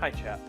Hi, chap.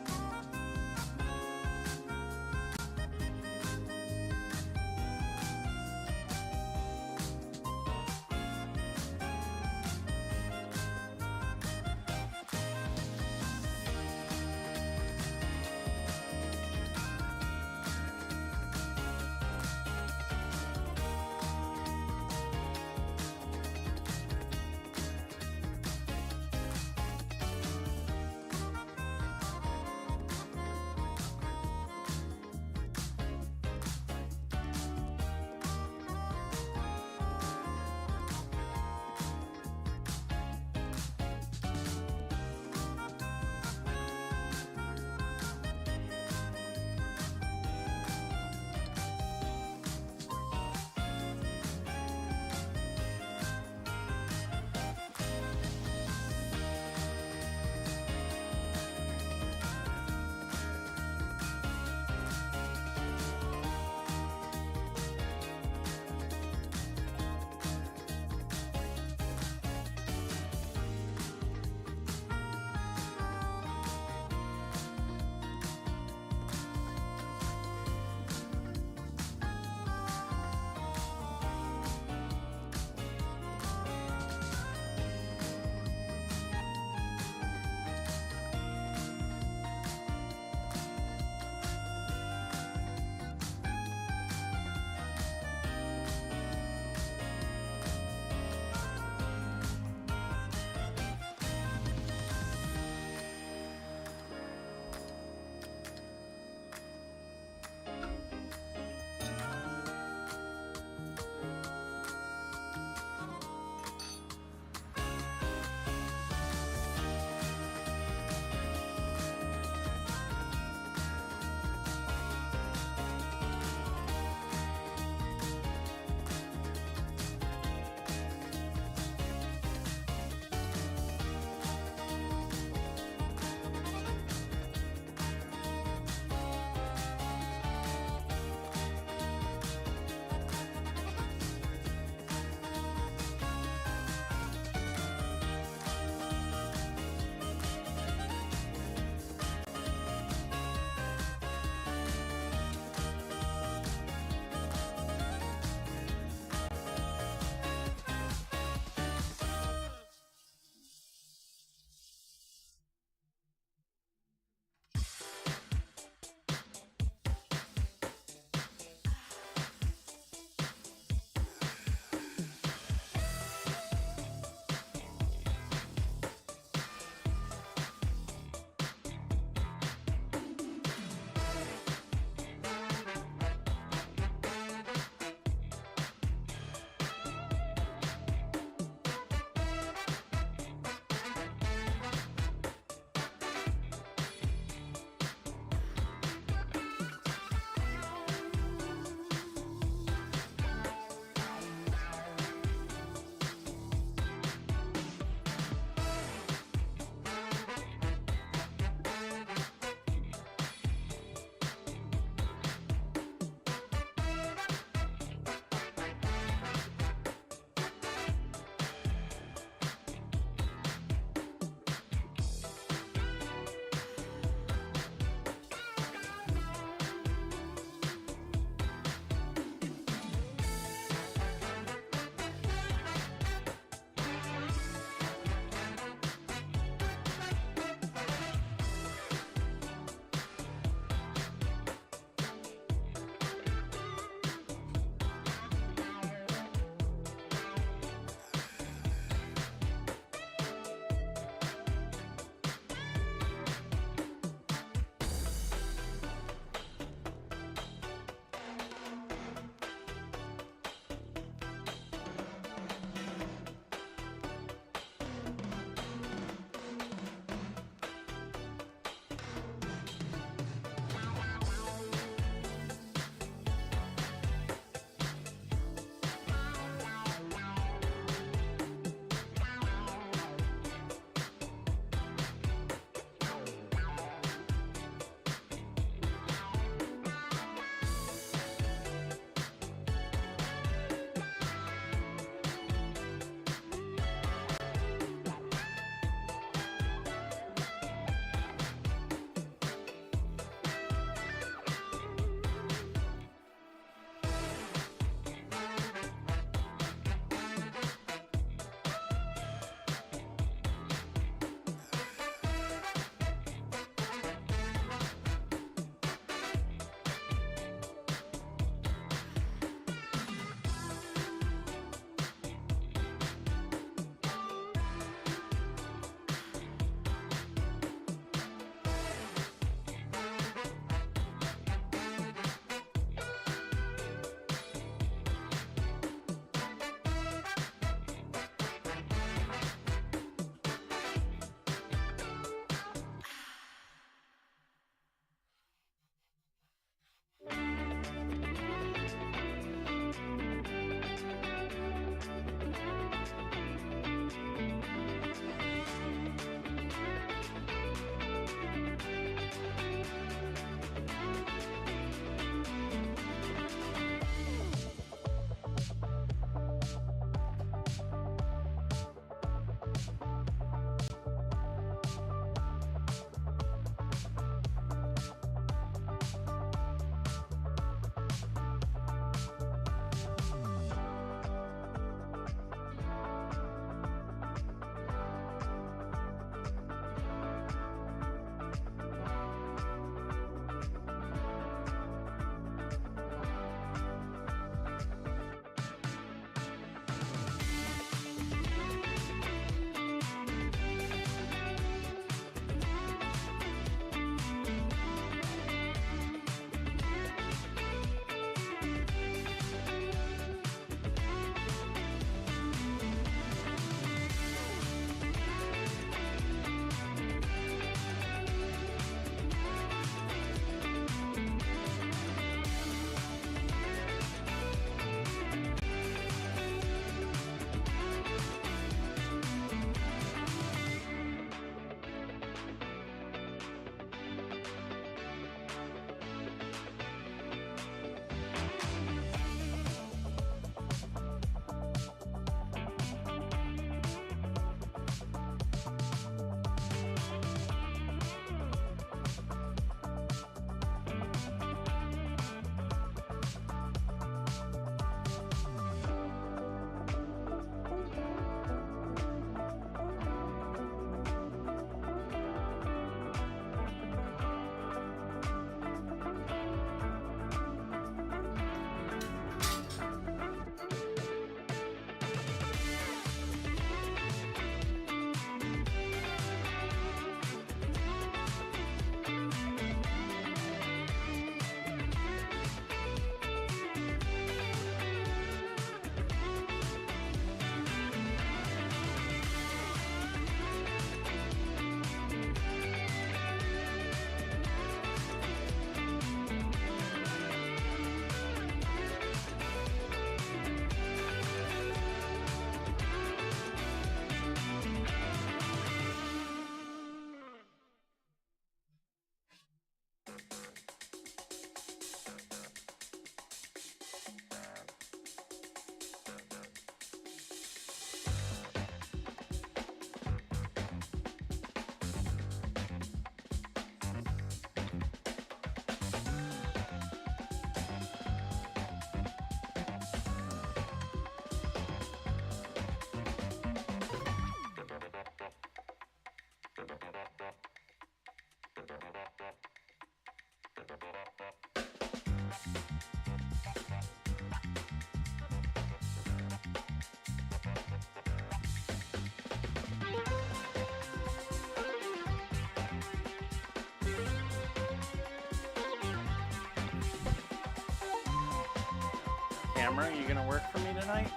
Camera, you gonna work for me tonight?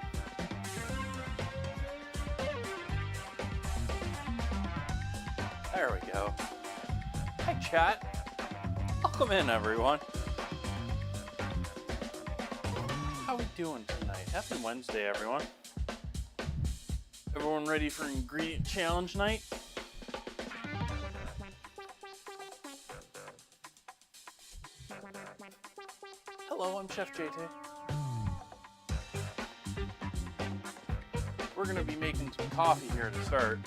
There we go. Hi, chat. Welcome in, everyone. How we doing tonight? Happy Wednesday, everyone. Everyone ready for ingredient challenge night? Hello, I'm Chef JT. We're gonna be making some coffee here to start.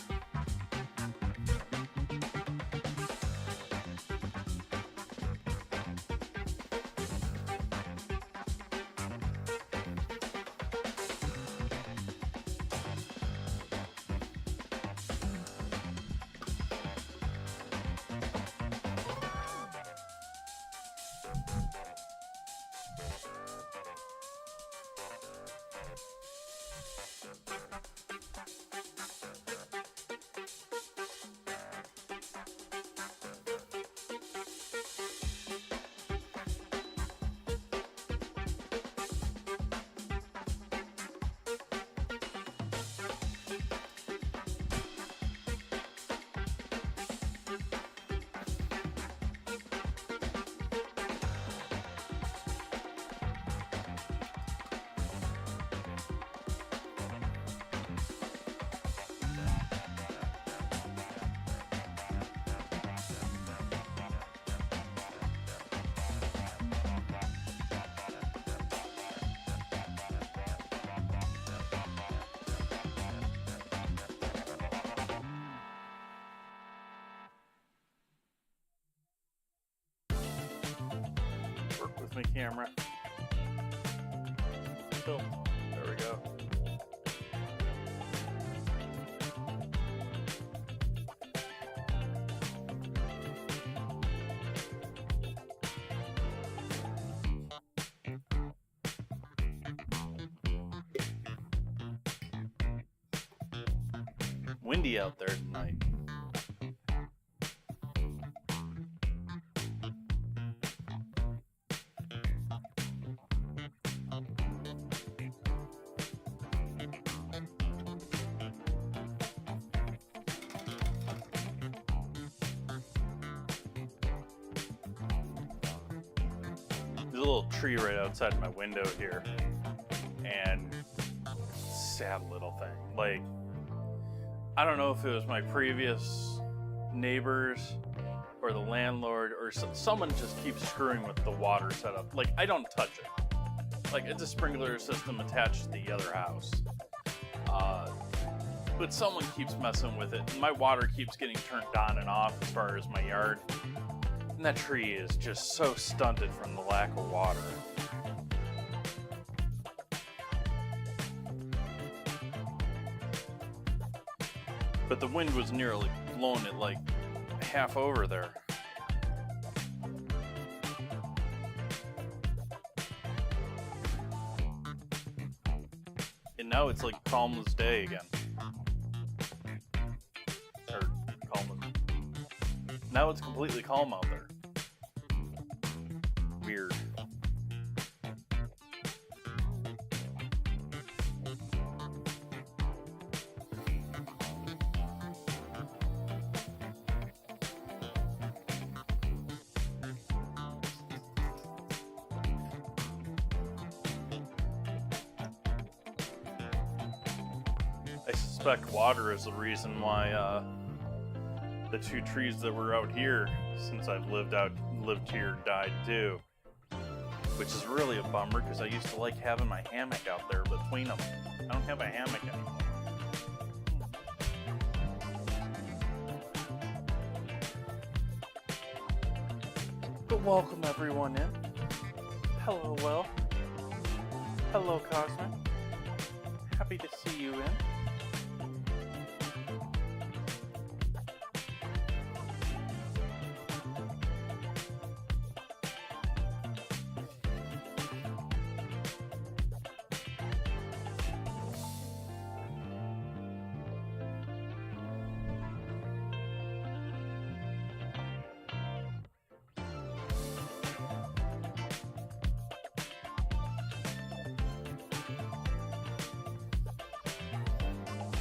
Work with my camera. So, there we go. Windy out there tonight. There's a little tree right outside my window here, and sad little thing. Like, I don't know if it was my previous neighbors or the landlord or someone just keeps screwing with the water setup. Like, I don't touch it. Like, it's a sprinkler system attached to the other house. But someone keeps messing with it, and my water keeps getting turned on and off as far as my yard. And that tree is just so stunted from the lack of water. But the wind was nearly blowing it like half over there. And now it's like calm as day again. Or calm as... Now it's completely calm out there. Weird. I suspect water is the reason why the two trees that were out here since I've lived here died too. Which is really a bummer because I used to like having my hammock out there between them. I don't have a hammock anymore. But welcome everyone in. Hello, Will. Hello, Cosmic. Happy to see you in.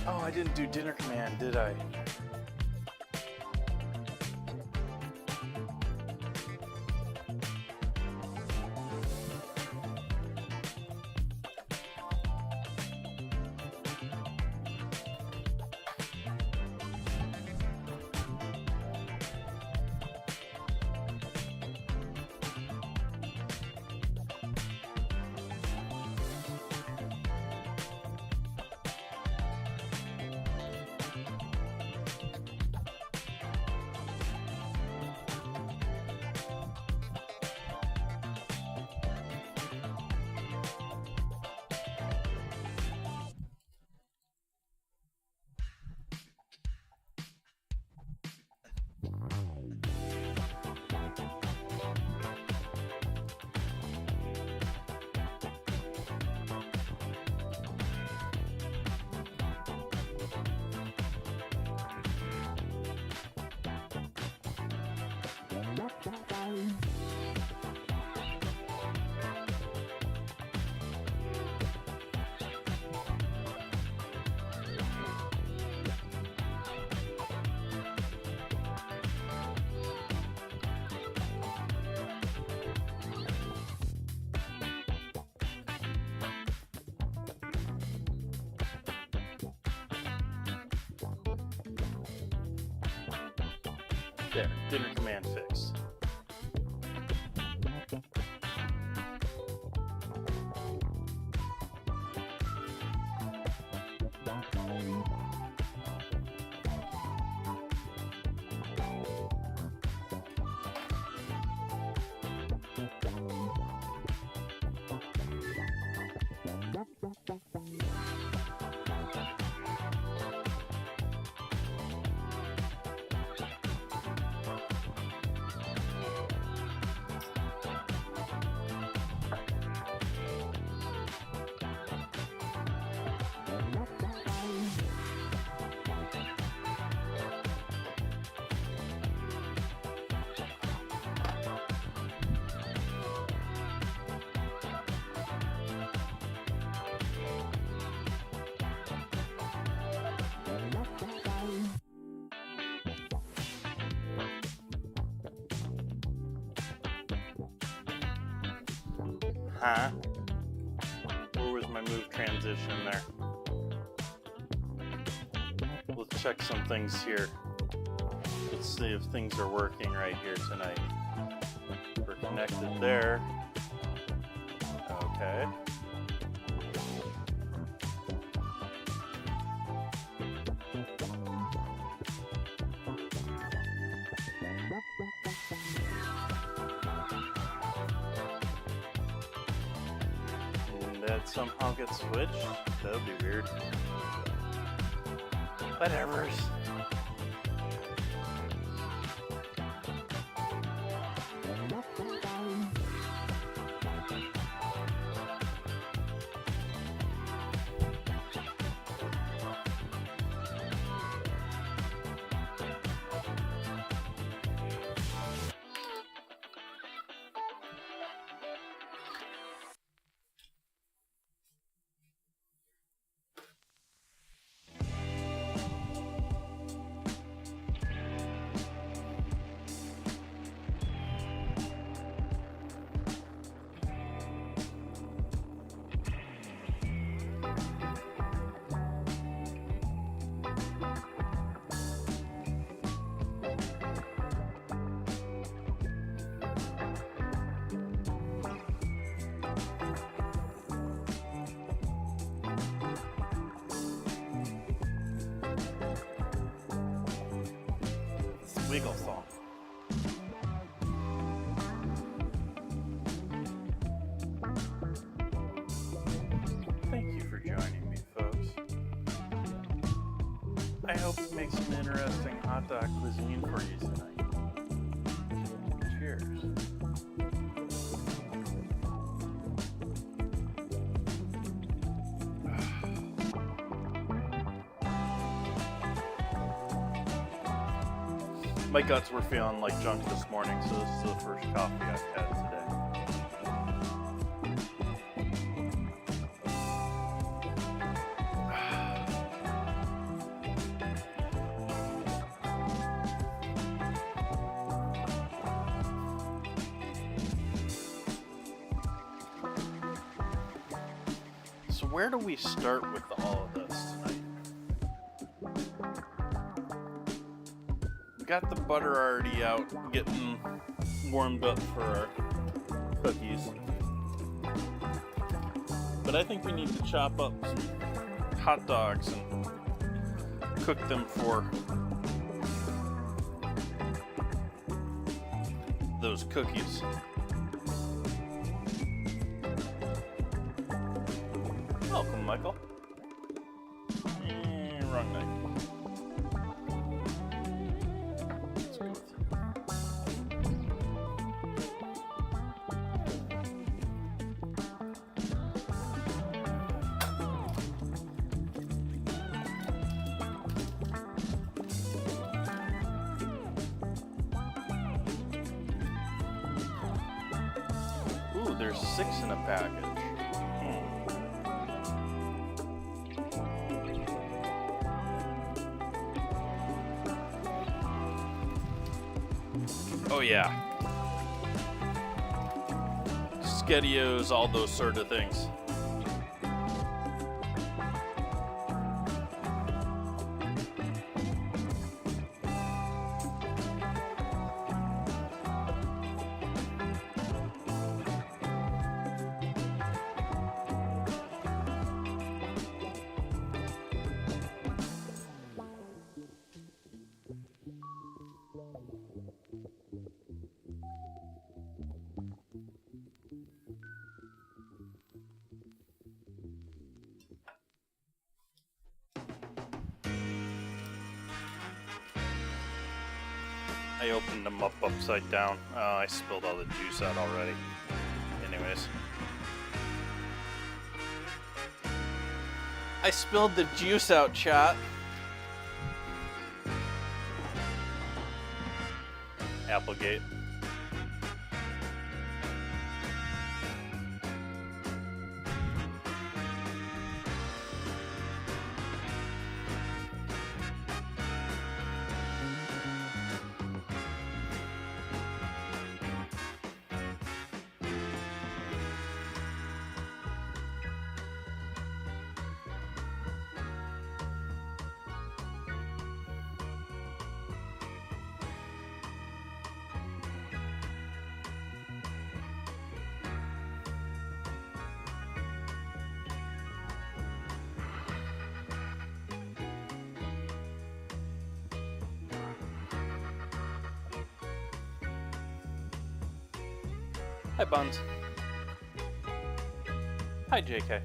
Oh, I didn't do dinner command, did I? There, dinner command fixed. Huh? Where was my move transition there? Let's check some things here. Let's see if things are working right here tonight. We're connected there. Okay. That somehow gets switched? That would be weird. Whatevers. Wiggle song. Thank you for joining me, folks. I hope to make some interesting hot dog cuisine for you tonight. Cheers. My guts were feeling like junk this morning, so this is the first coffee I've had today. So where do we start with all of this tonight? We got the butter already out, getting warmed up for our cookies. But I think we need to chop up some hot dogs and cook them for those cookies. Welcome, Michael. Wrong night. Let's go with you. Ooh, there's 6 in a package. Oh yeah. Skedios, all those sort of things. I opened them up upside down. I spilled all the juice out already. Anyways. I spilled the juice out, chat. Applegate. Hi, Buns. Hi, JK.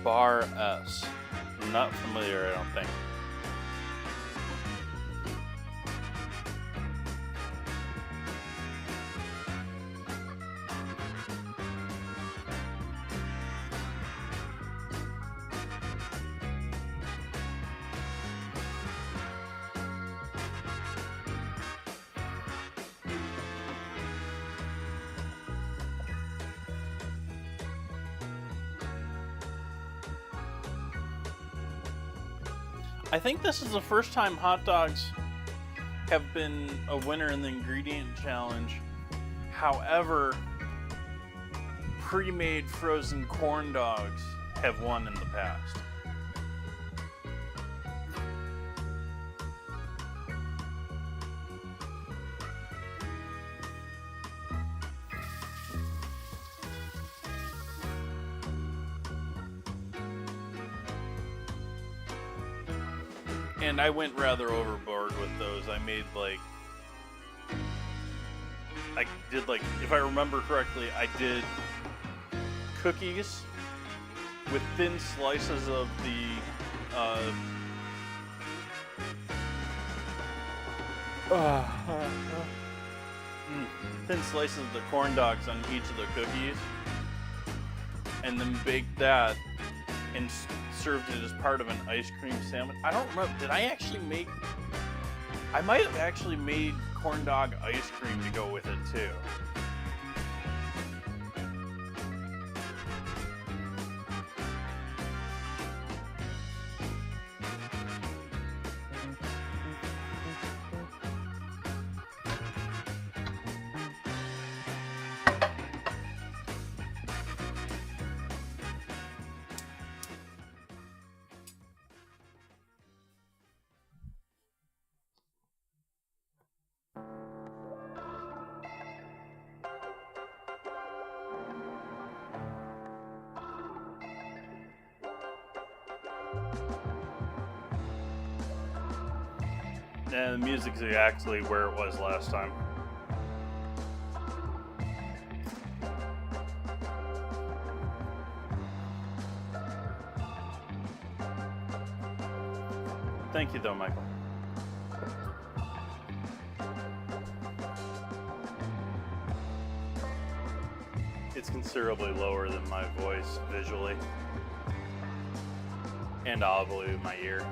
Bar S. Not familiar, I don't think. I think this is the first time hot dogs have been a winner in the ingredient challenge. However, pre-made frozen corn dogs have won in the past. And I went rather overboard with those. I made if I remember correctly, I did cookies with thin slices of the thin slices of the corn dogs on each of the cookies, and then baked that and served it as part of an ice cream sandwich. I don't remember. Did I actually make... I might have actually made corn dog ice cream to go with it too. And the music's actually where it was last time. Thank you though, Michael. It's considerably lower than my voice visually and audibly with my ear.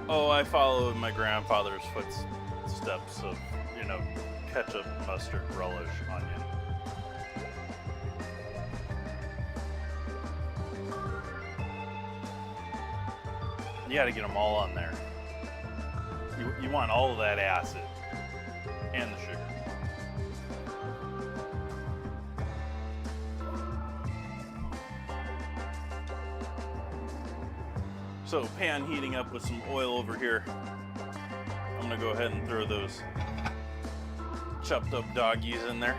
Oh, I followed my grandfather's footsteps of, ketchup, mustard, relish, onion. You gotta get them all on there. You want all of that acid and the sugar. So pan heating up with some oil over here. I'm gonna go ahead and throw those chopped up doggies in there.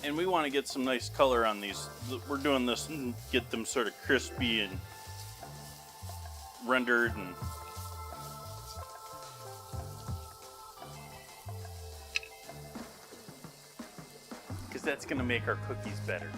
And we want to get some nice color on these. We're doing this and get them sort of crispy and rendered, and because that's going to make our cookies better.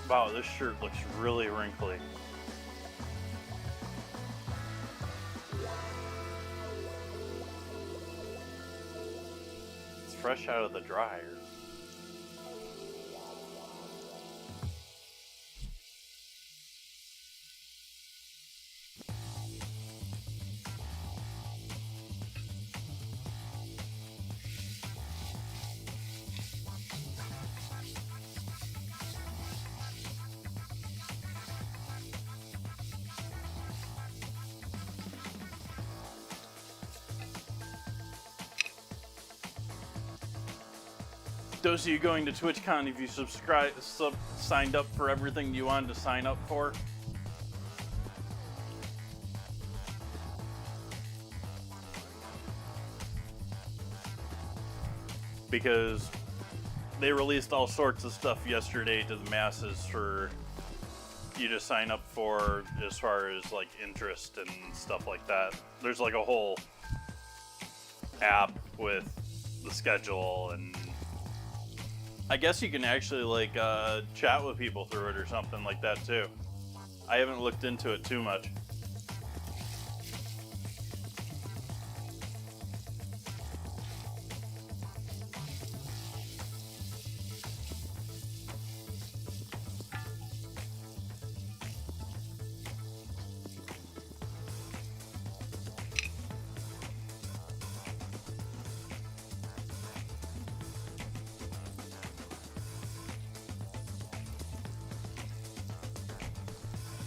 Wow, this shirt looks really wrinkly. It's fresh out of the dryer. Those of you going to TwitchCon, if you signed up for everything you wanted to sign up for, because they released all sorts of stuff yesterday to the masses for you to sign up for, as far as like interest and stuff like that. There's like a whole app with the schedule, and I guess you can actually like chat with people through it or something like that too. I haven't looked into it too much.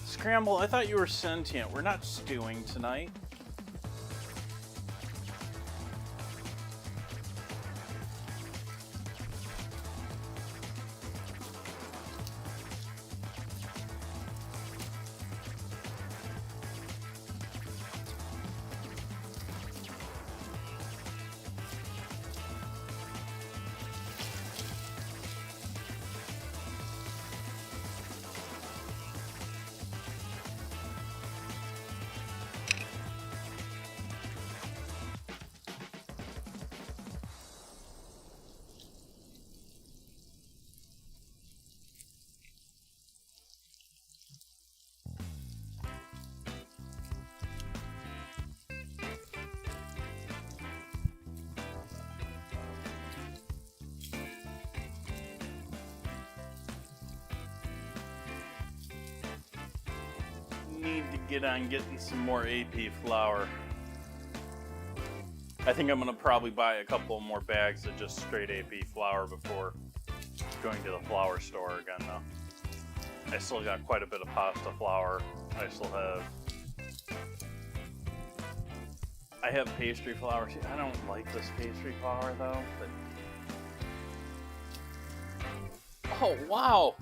Scramble, I thought you were sentient. We're not stewing tonight. Need to get on getting some more AP flour. I think I'm gonna probably buy a couple more bags of just straight AP flour before going to the flour store again though. I still got quite a bit of pasta flour. I have pastry flour. See, I don't like this pastry flour though, but oh wow!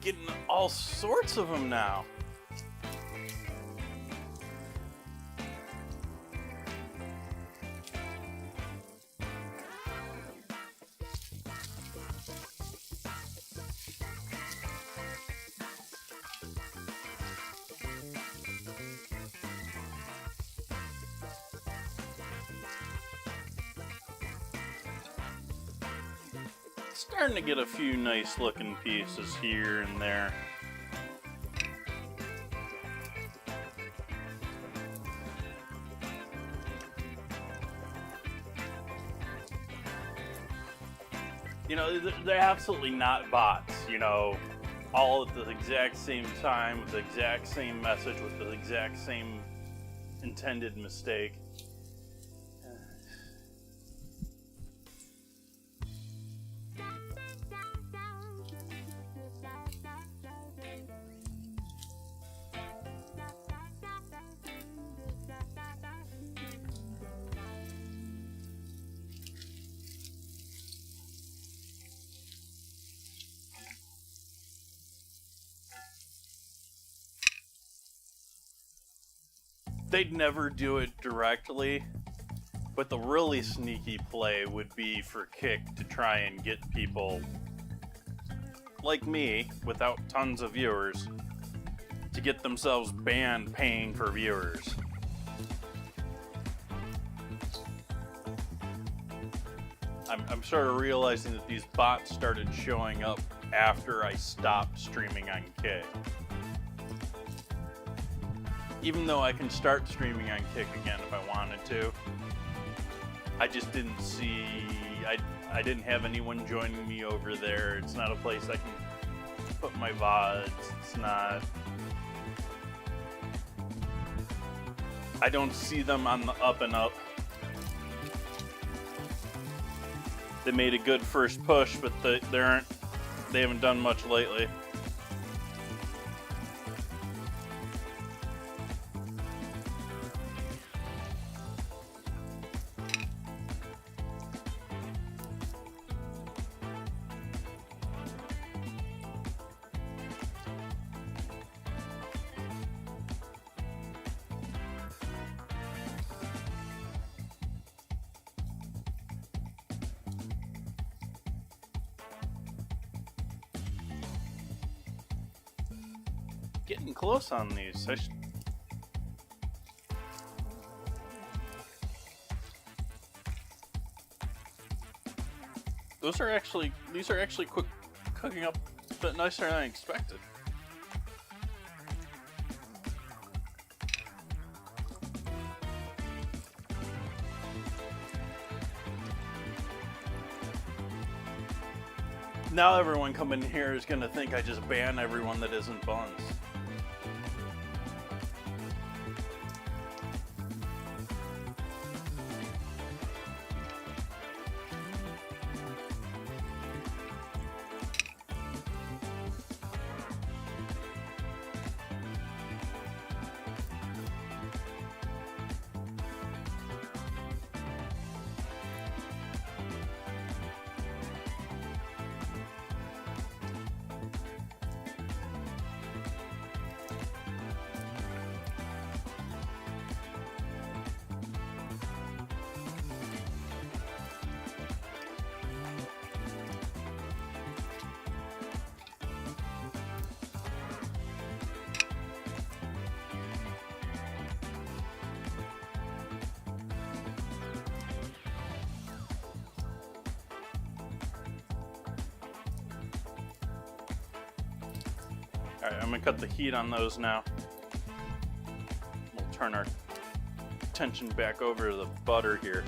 Getting all sorts of them now. Starting to get a few nice looking pieces here and there. You know, they're absolutely not bots, you know, all at the exact same time, with the exact same message, with the exact same intended mistake. They'd never do it directly, but the really sneaky play would be for Kick to try and get people like me, without tons of viewers, to get themselves banned paying for viewers. I'm sort of realizing that these bots started showing up after I stopped streaming on Kick. Even though I can start streaming on Kick again if I wanted to, I just didn't see, I didn't have anyone joining me over there. It's not a place I can put my VODs. It's not, I don't see them on the up and up. They made a good first push, but they haven't done much lately. Getting close on these. These are actually quick cooking up a bit nicer than I expected. Now everyone coming here is gonna think I just ban everyone that isn't buns. Alright, I'm gonna cut the heat on those now. We'll turn our attention back over to the butter here.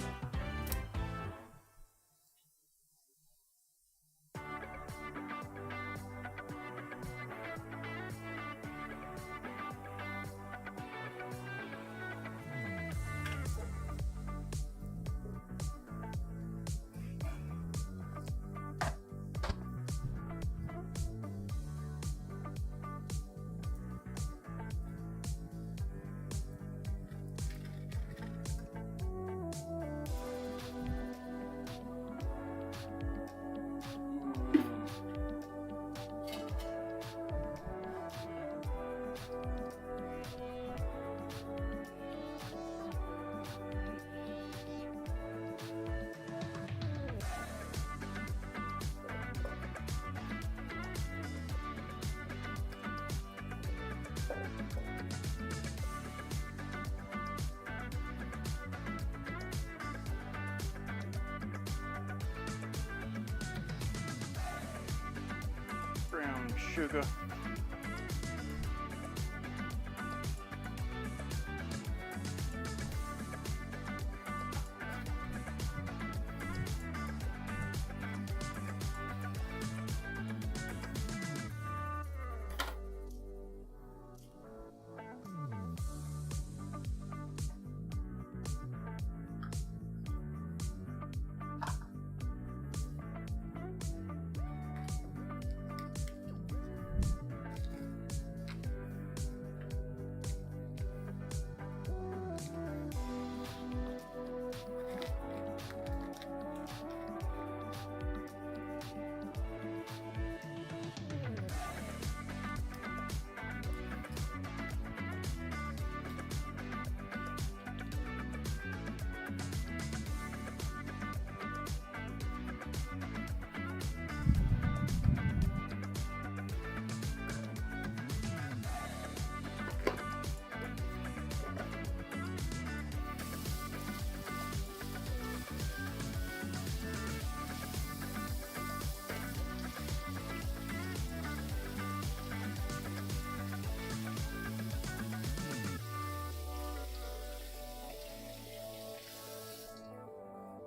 Brown sugar.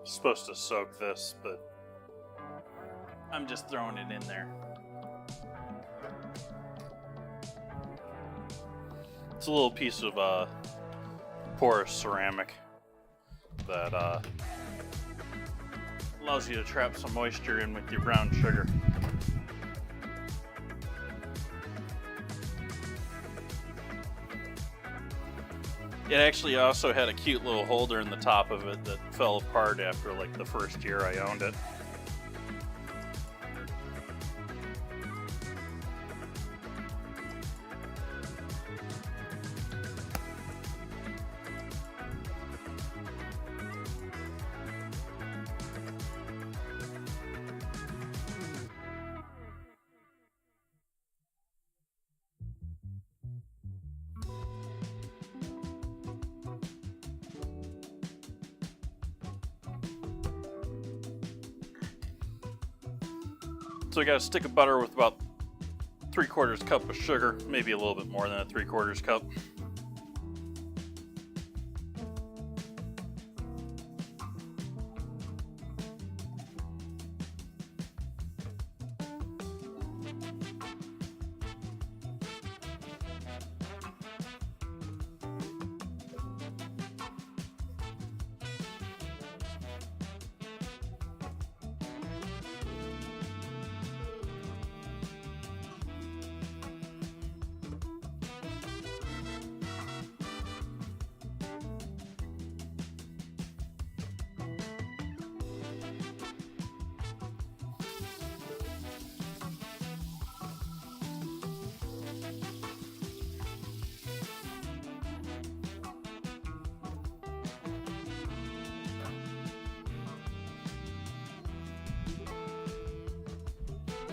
Supposed to soak this, but I'm just throwing it in there. It's a little piece of porous ceramic that allows you to trap some moisture in with your brown sugar. It actually also had a cute little holder in the top of it that fell apart after like the first year I owned it. So I got a stick of butter with about 3/4 cup of sugar, maybe a little bit more than a 3/4 cup.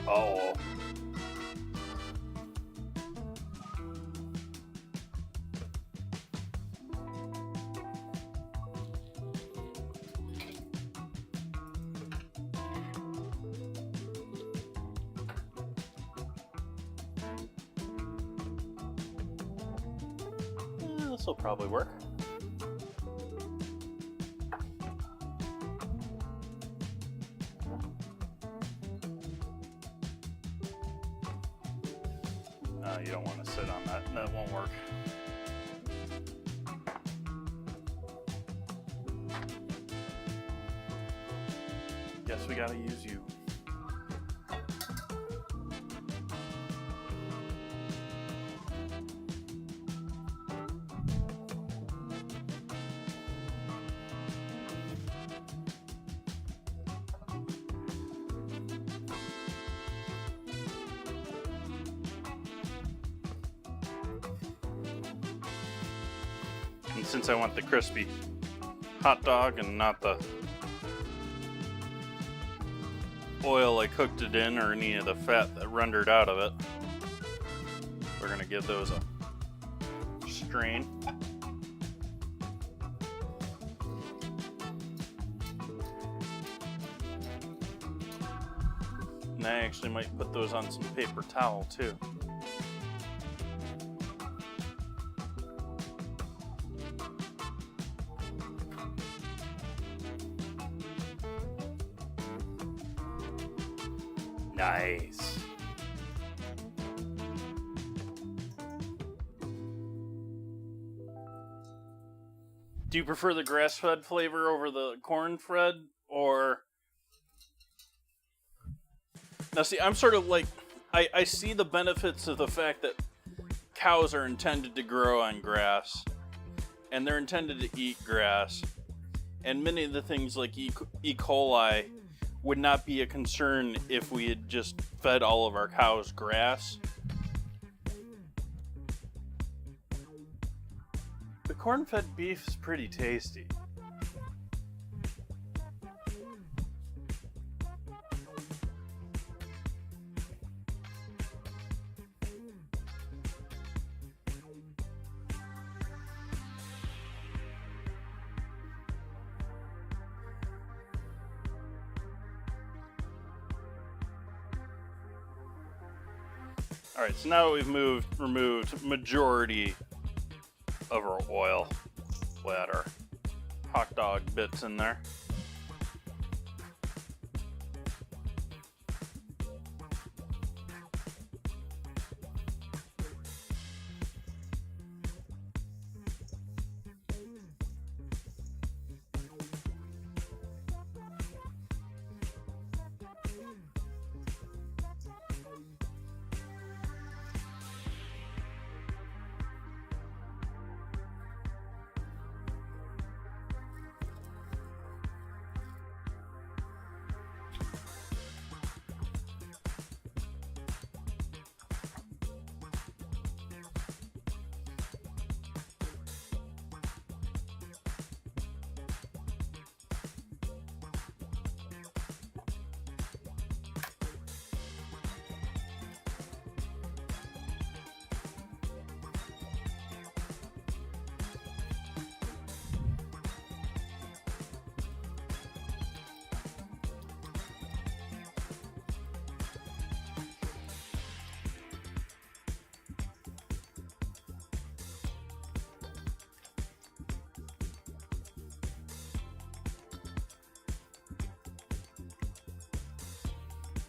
Oh. This will probably work. You don't want to sit on that. That won't work. Guess we gotta use you. And since I want the crispy hot dog and not the oil I cooked it in or any of the fat that rendered out of it, we're going to give those a strain. And I actually might put those on some paper towel too. Nice. Do you prefer the grass-fed flavor over the corn-fed, or... Now see, I'm sort of like, I see the benefits of the fact that cows are intended to grow on grass, and they're intended to eat grass, and many of the things like E. coli would not be a concern if we had just fed all of our cows grass. The corn-fed beef is pretty tasty. Alright, so now we've removed majority of our oil. We'll add our hot dog bits in there.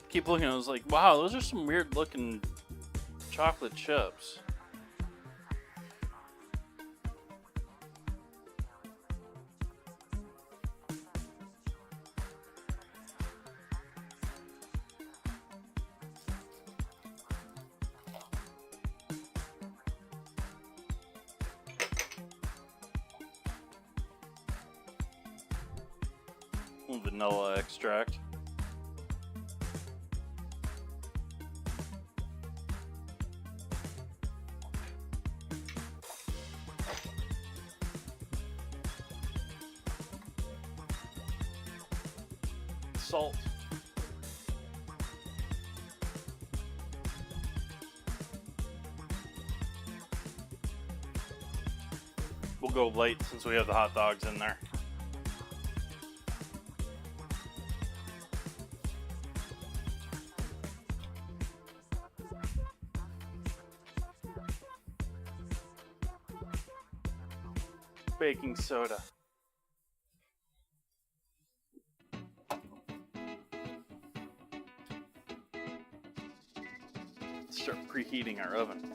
Keep looking, I was like, wow, those are some weird looking chocolate chips. Vanilla extract. Salt. We'll go light since we have the hot dogs in there. baking soda. Start preheating our oven.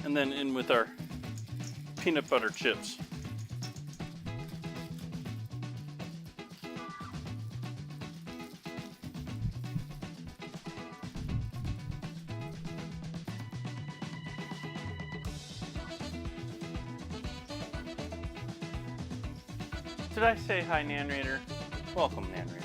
And then in with our peanut butter chips. Did I say hi, Nan Raider? Welcome, Nan Raider.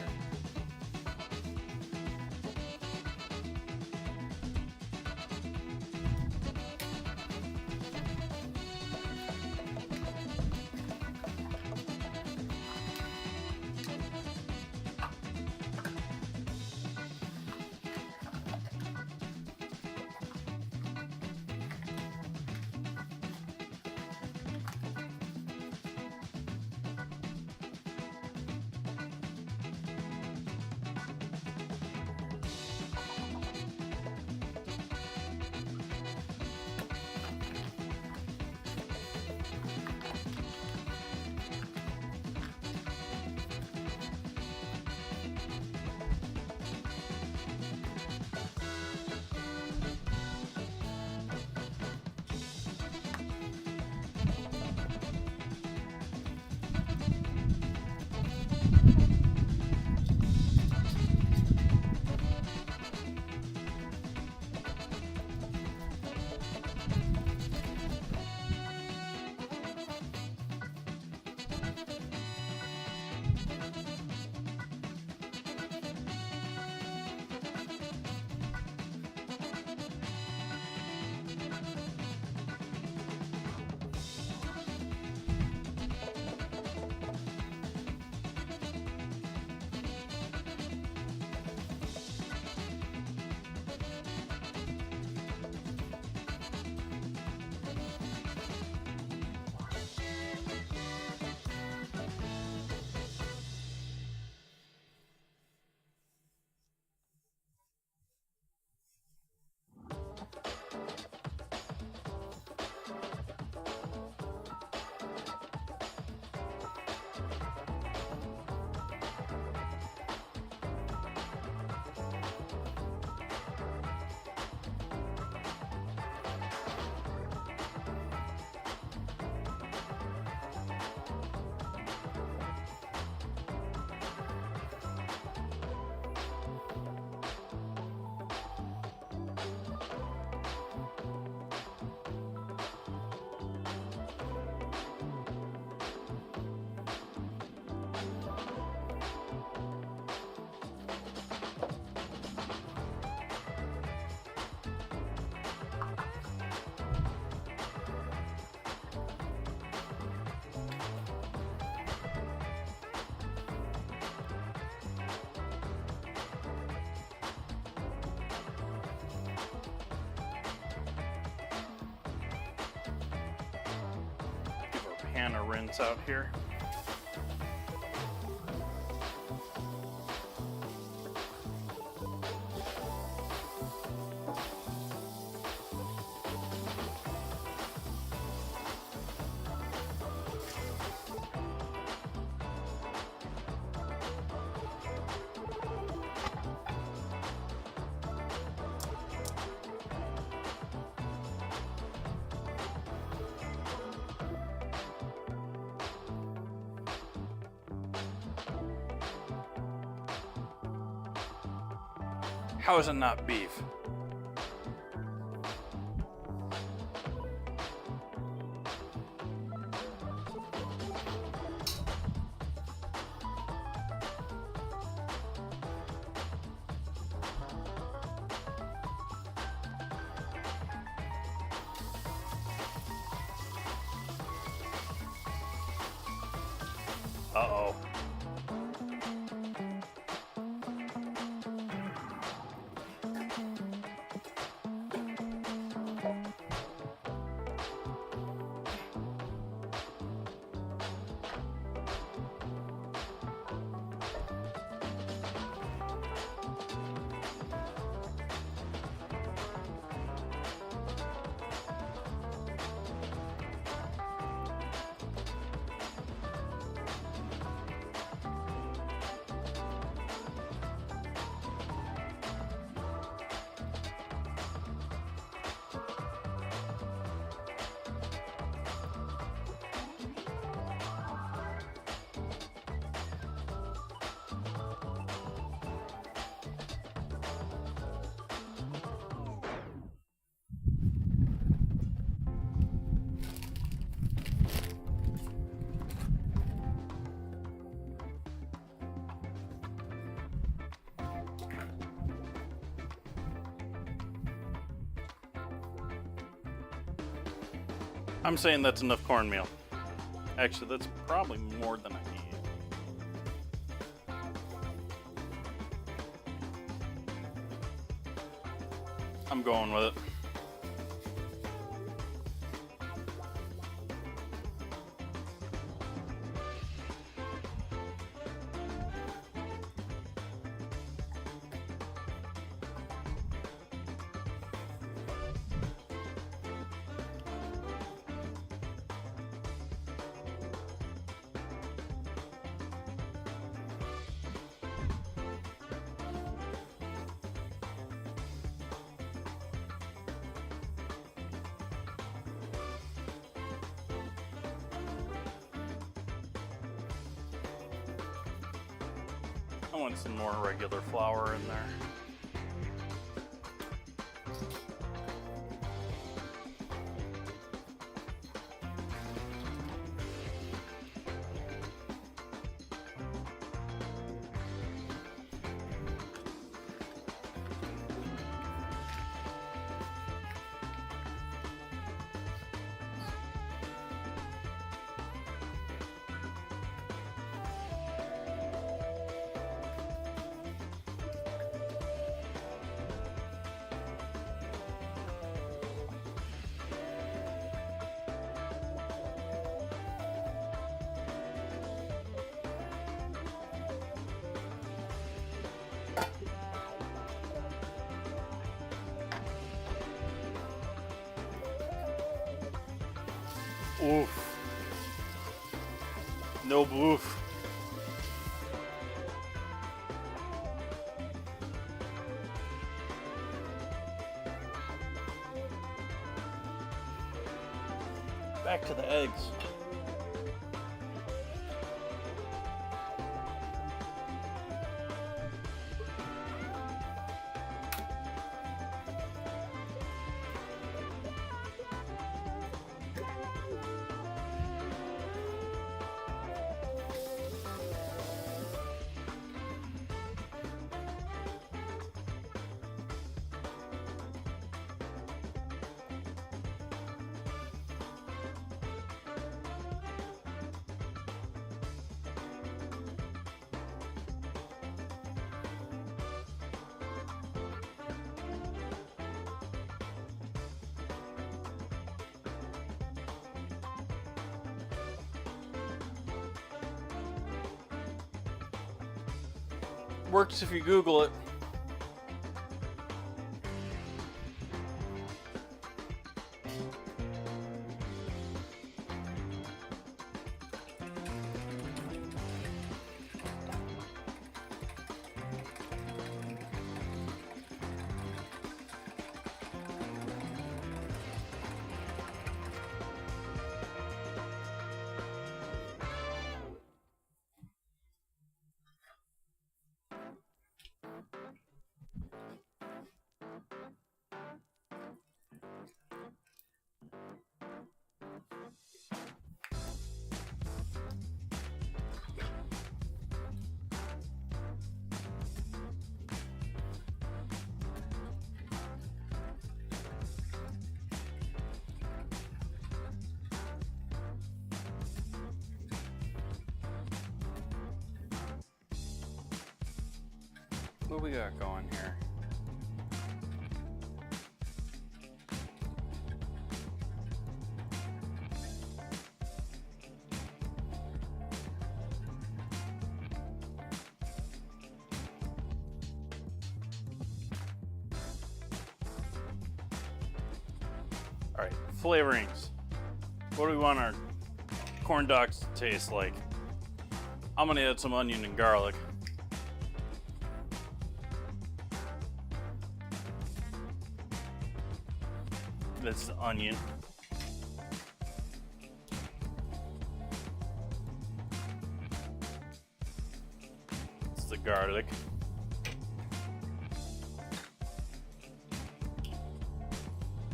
Pan a rinse out here. How is it not beef? I'm saying that's enough cornmeal. Actually, that's probably more than I need. I'm going with it. I want some more regular flour in there. Oof. No boof. Back to the eggs. Works if you Google it. What we got going here? All right, flavorings. What do we want our corn dogs to taste like? I'm gonna add some onion and garlic. That's the onion. It's the garlic.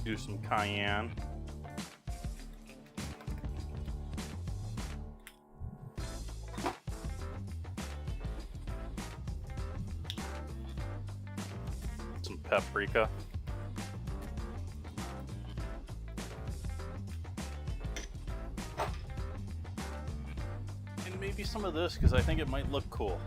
Do some cayenne. Some paprika. some of this because I think it might look cool.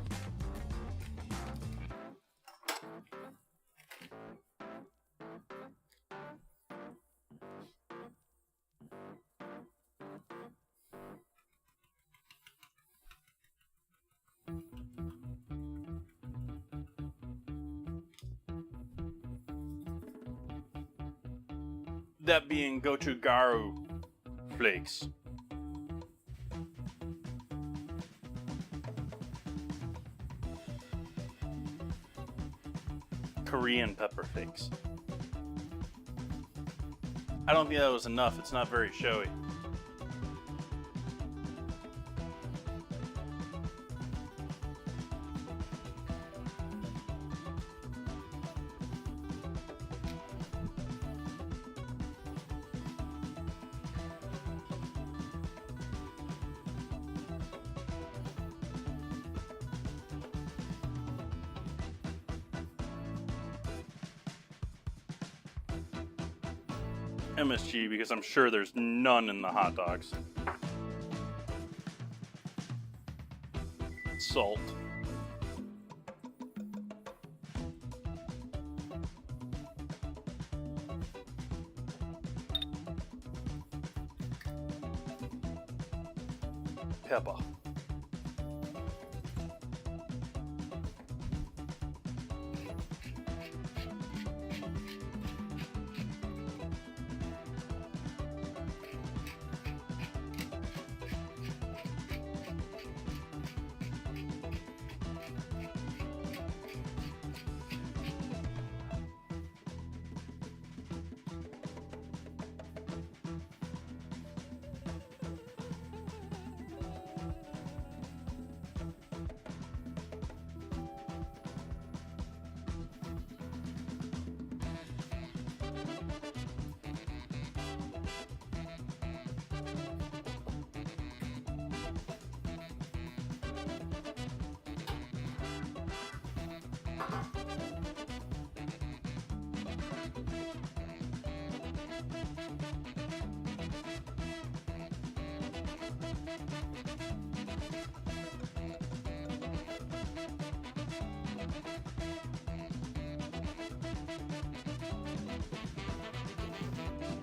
That being gochugaru flakes. Korean pepper flakes. I don't think that was enough. It's not very showy. MSG, because I'm sure there's none in the hot dogs. Salt. Pepper.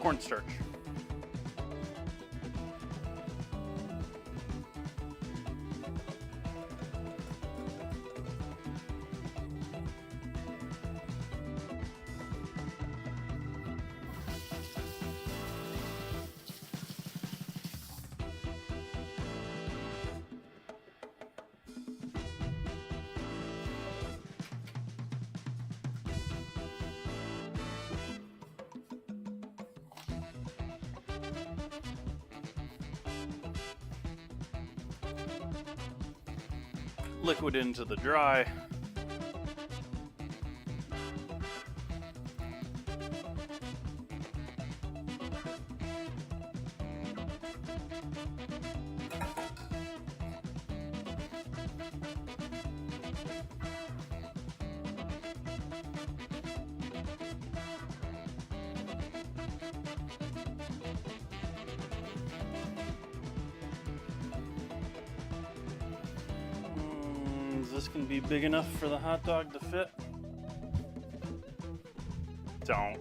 Cornstarch. Liquid into the dry. This can be big enough for the hot dog to fit. Don't.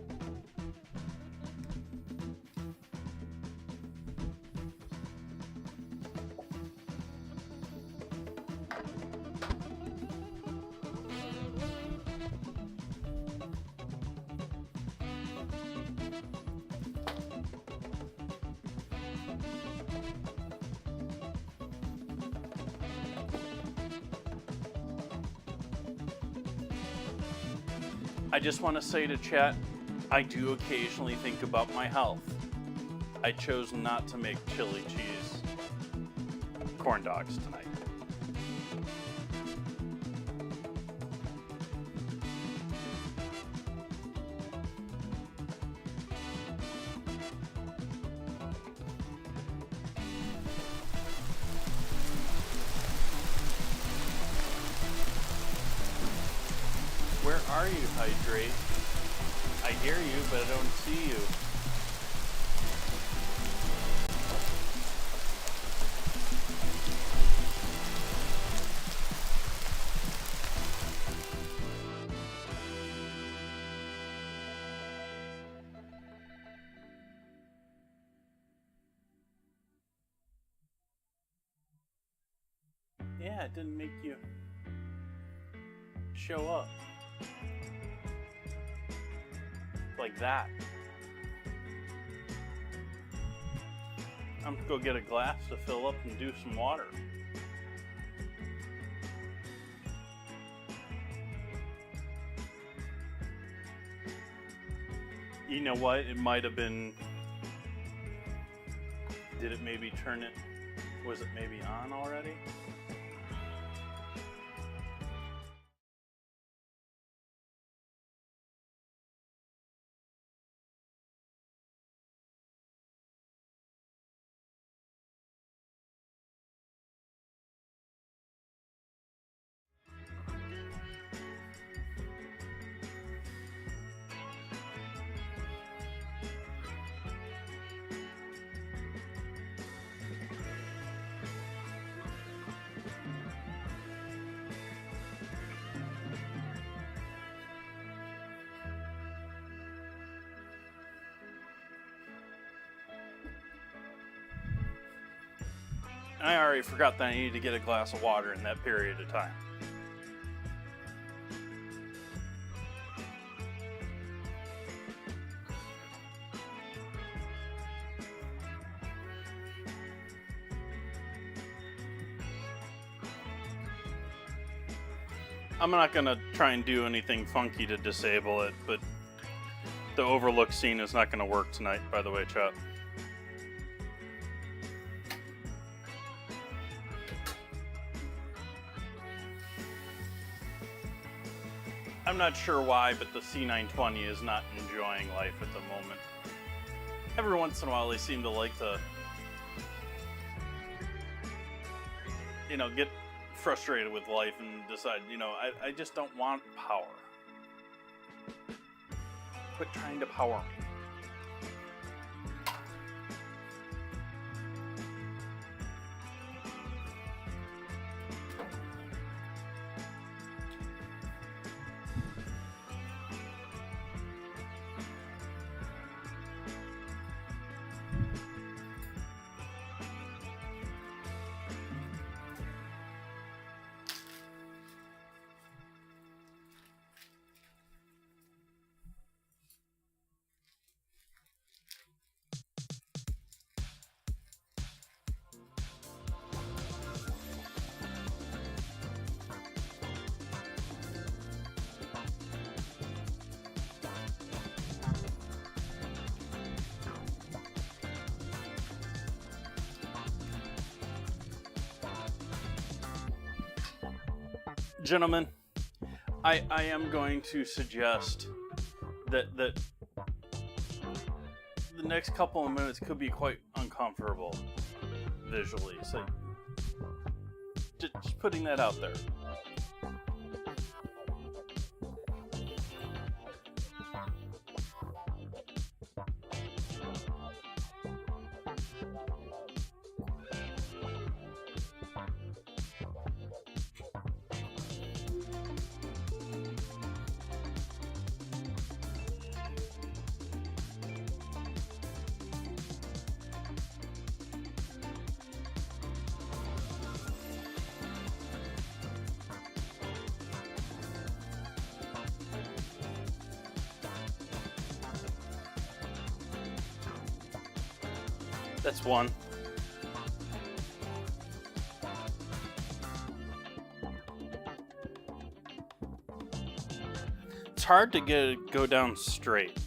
I just want to say to chat, I do occasionally think about my health. I chose not to make chili cheese corn dogs tonight. Where are you, Hydrate? I hear you, but I don't see you. yeah, it didn't make you show up. Like that. I'm gonna go get a glass to fill up and do some water. You know what? It might have been. Did it maybe turn it? Was it maybe on already? I already forgot that I needed to get a glass of water in that period of time. I'm not gonna try and do anything funky to disable it, but the overlook scene is not gonna work tonight, by the way, chat. I'm not sure why, but the C920 is not enjoying life at the moment. Every once in a while, they seem to like to, get frustrated with life and decide, I just don't want power. Quit trying to power me. Gentlemen, I am going to suggest that the next couple of minutes could be quite uncomfortable visually, so just putting that out there. That's one. It's hard to go down straight.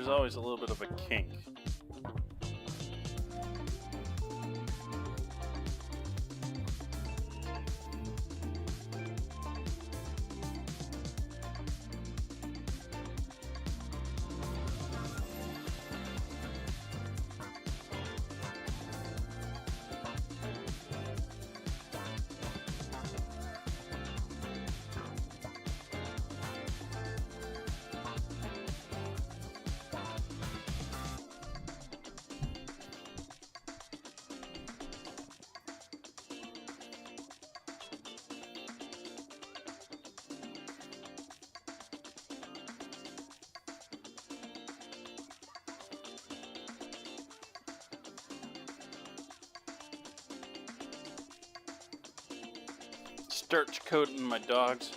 There's always a little bit of a kink. starch coating my dogs.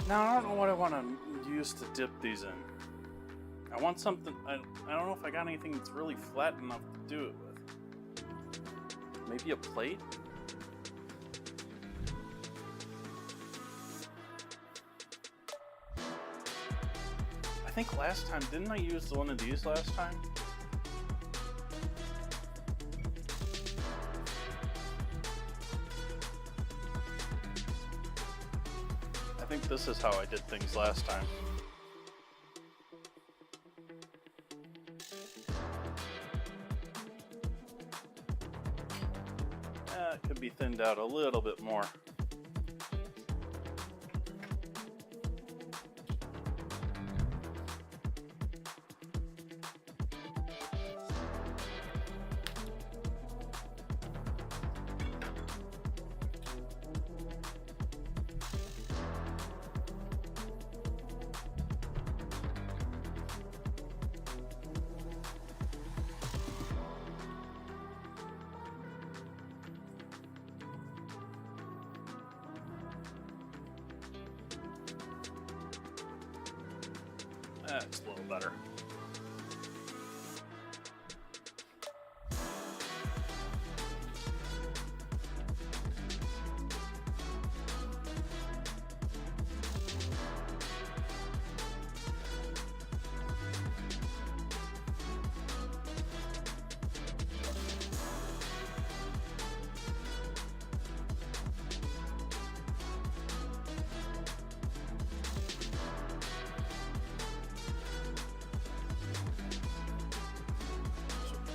Now, I don't know what I want to use to dip these in. I want something, I don't know if I got anything that's really flat enough to do it with. Maybe a plate? I think last time, didn't I use one of these last time? I think this is how I did things last time. It could be thinned out a little bit more. That's a little better.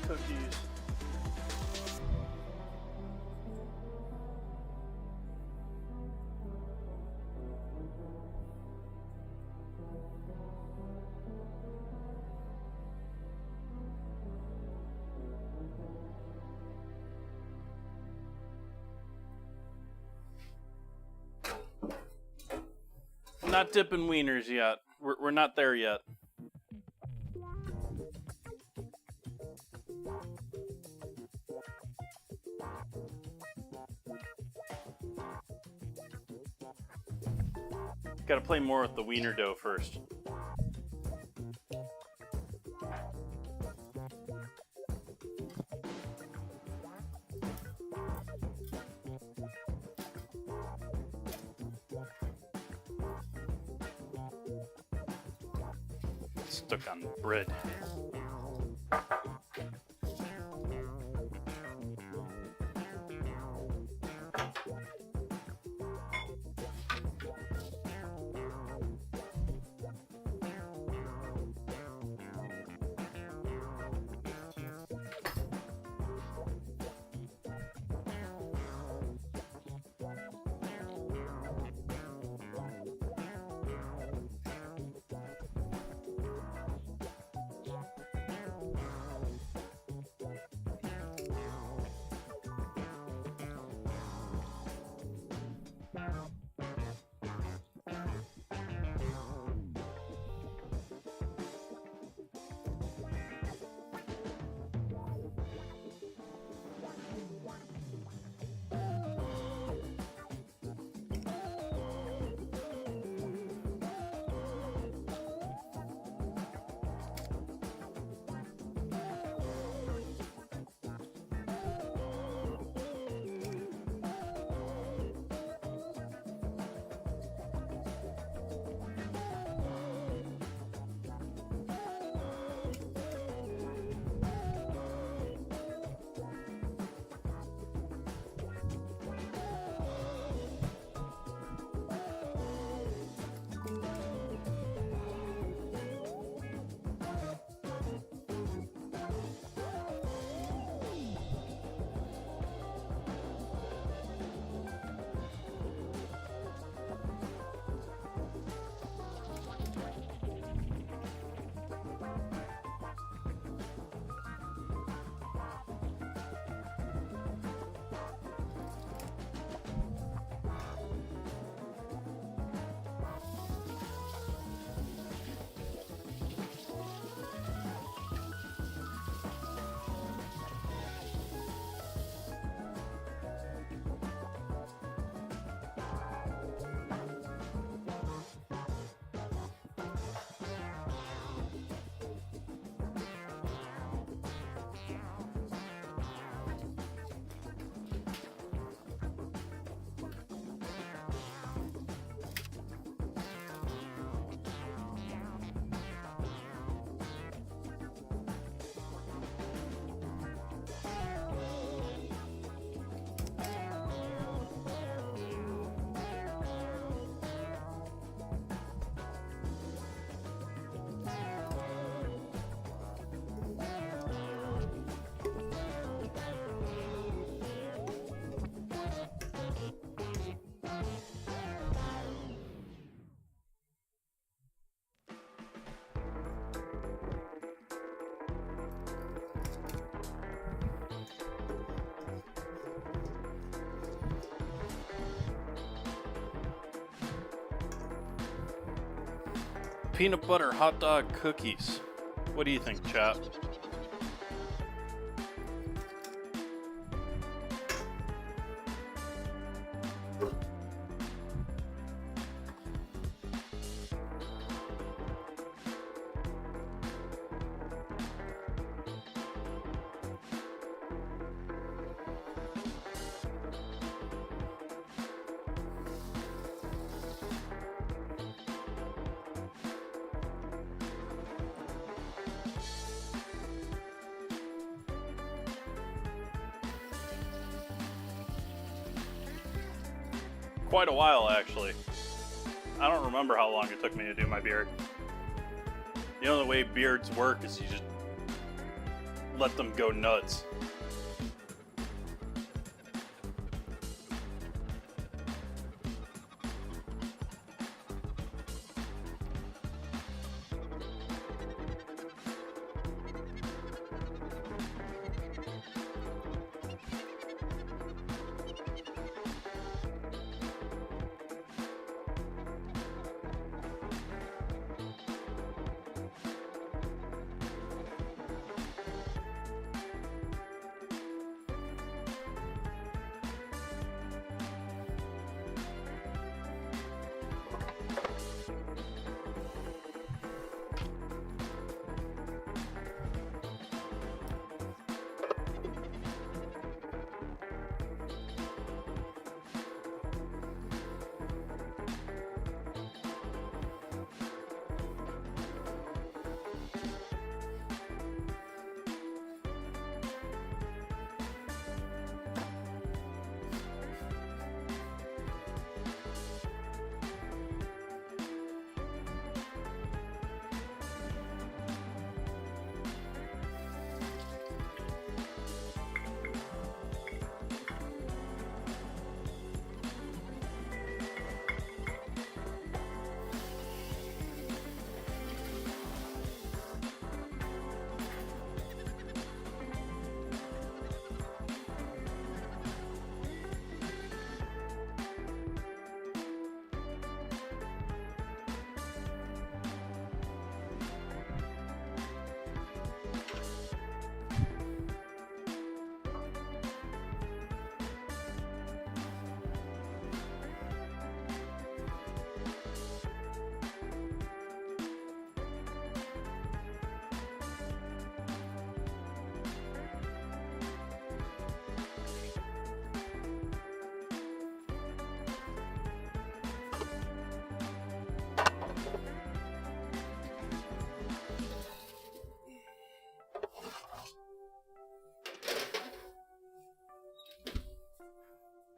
Cookies. I'm not dipping wieners yet. We're not there yet. Got to play more with the wiener dough first. Stuck on bread. Peanut butter hot dog cookies. What do you think, chap? Quite a while, actually. I don't remember how long it took me to do my beard. You know, the way beards work is you just let them go nuts.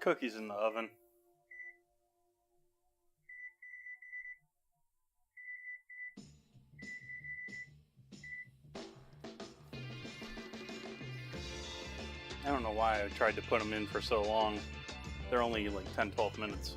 Cookies in the oven. I don't know why I tried to put them in for so long. They're only like 10-12 minutes.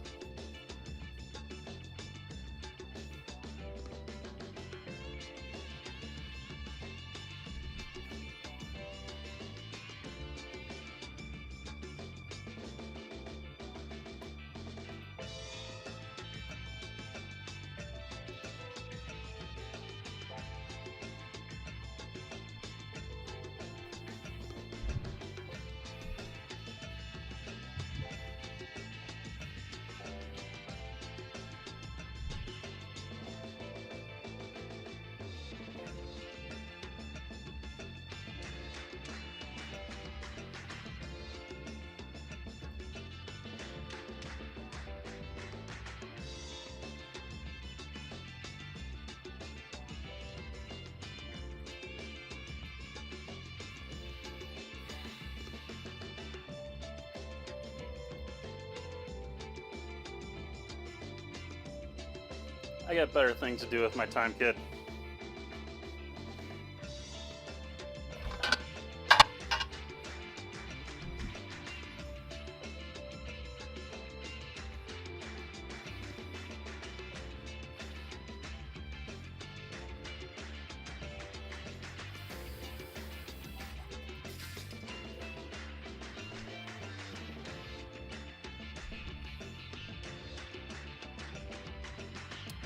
I got better things to do with my time, kid.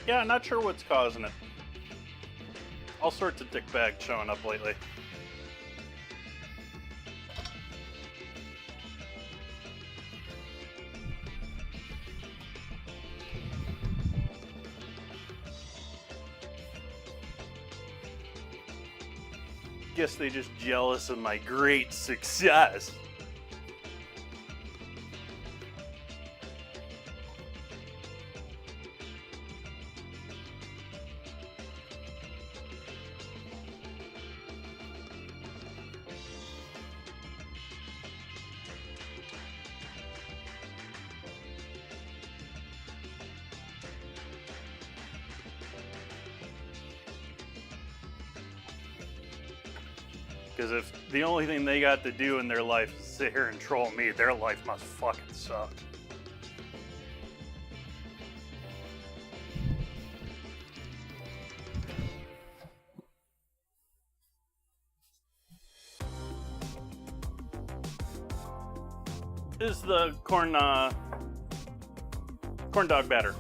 Yeah, not sure what's causing it. All sorts of dick bags showing up lately. Guess they just jealous of my great success. Because if the only thing they got to do in their life is sit here and troll me, their life must fucking suck. This is the corn dog batter.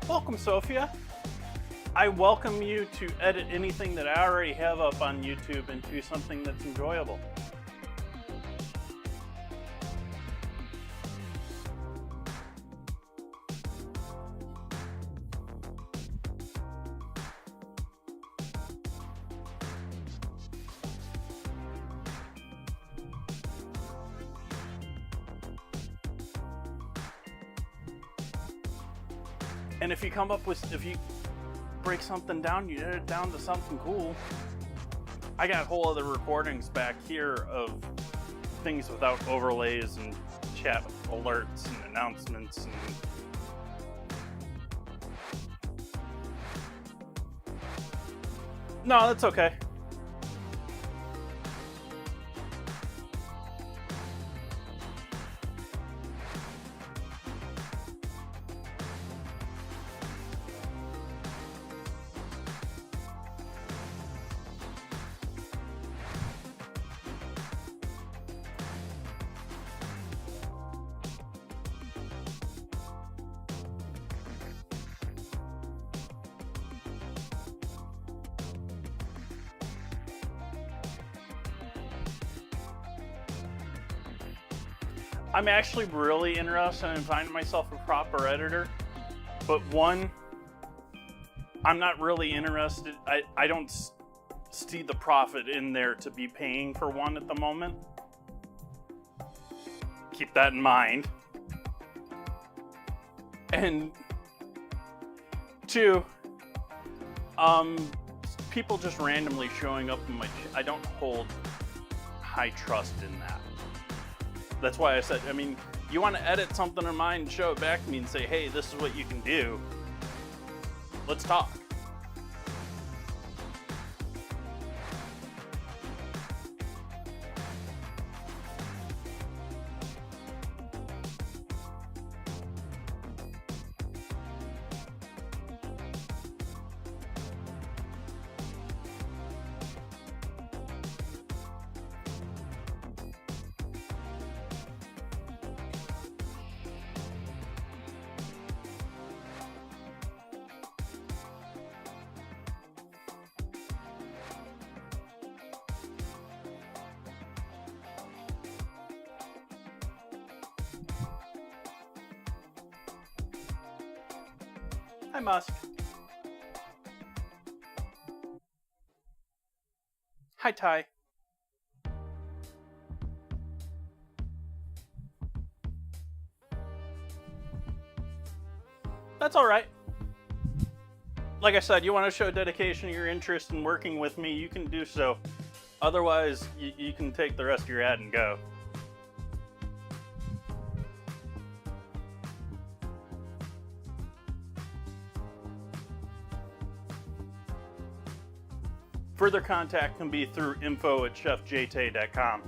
Welcome, Sophia. I welcome you to edit anything that I already have up on YouTube into something that's enjoyable. And if you come up with, if you break something down, you edit it down to something cool. I got whole other recordings back here of things without overlays and chat alerts and announcements and no, that's okay. I'm actually really interested in finding myself a proper editor, but one, I'm not really interested. I don't see the profit in there to be paying for one at the moment. Keep that in mind. And two, people just randomly showing up in my, I don't hold high trust in that. That's why I said, I mean, you want to edit something of mine and show it back to me and say, hey, this is what you can do. Let's talk. Hi, Musk. Hi, Ty. That's all right. Like I said, you want to show dedication to your interest in working with me, you can do so. Otherwise, you can take the rest of your ad and go. Further contact can be through info@chefjtay.com.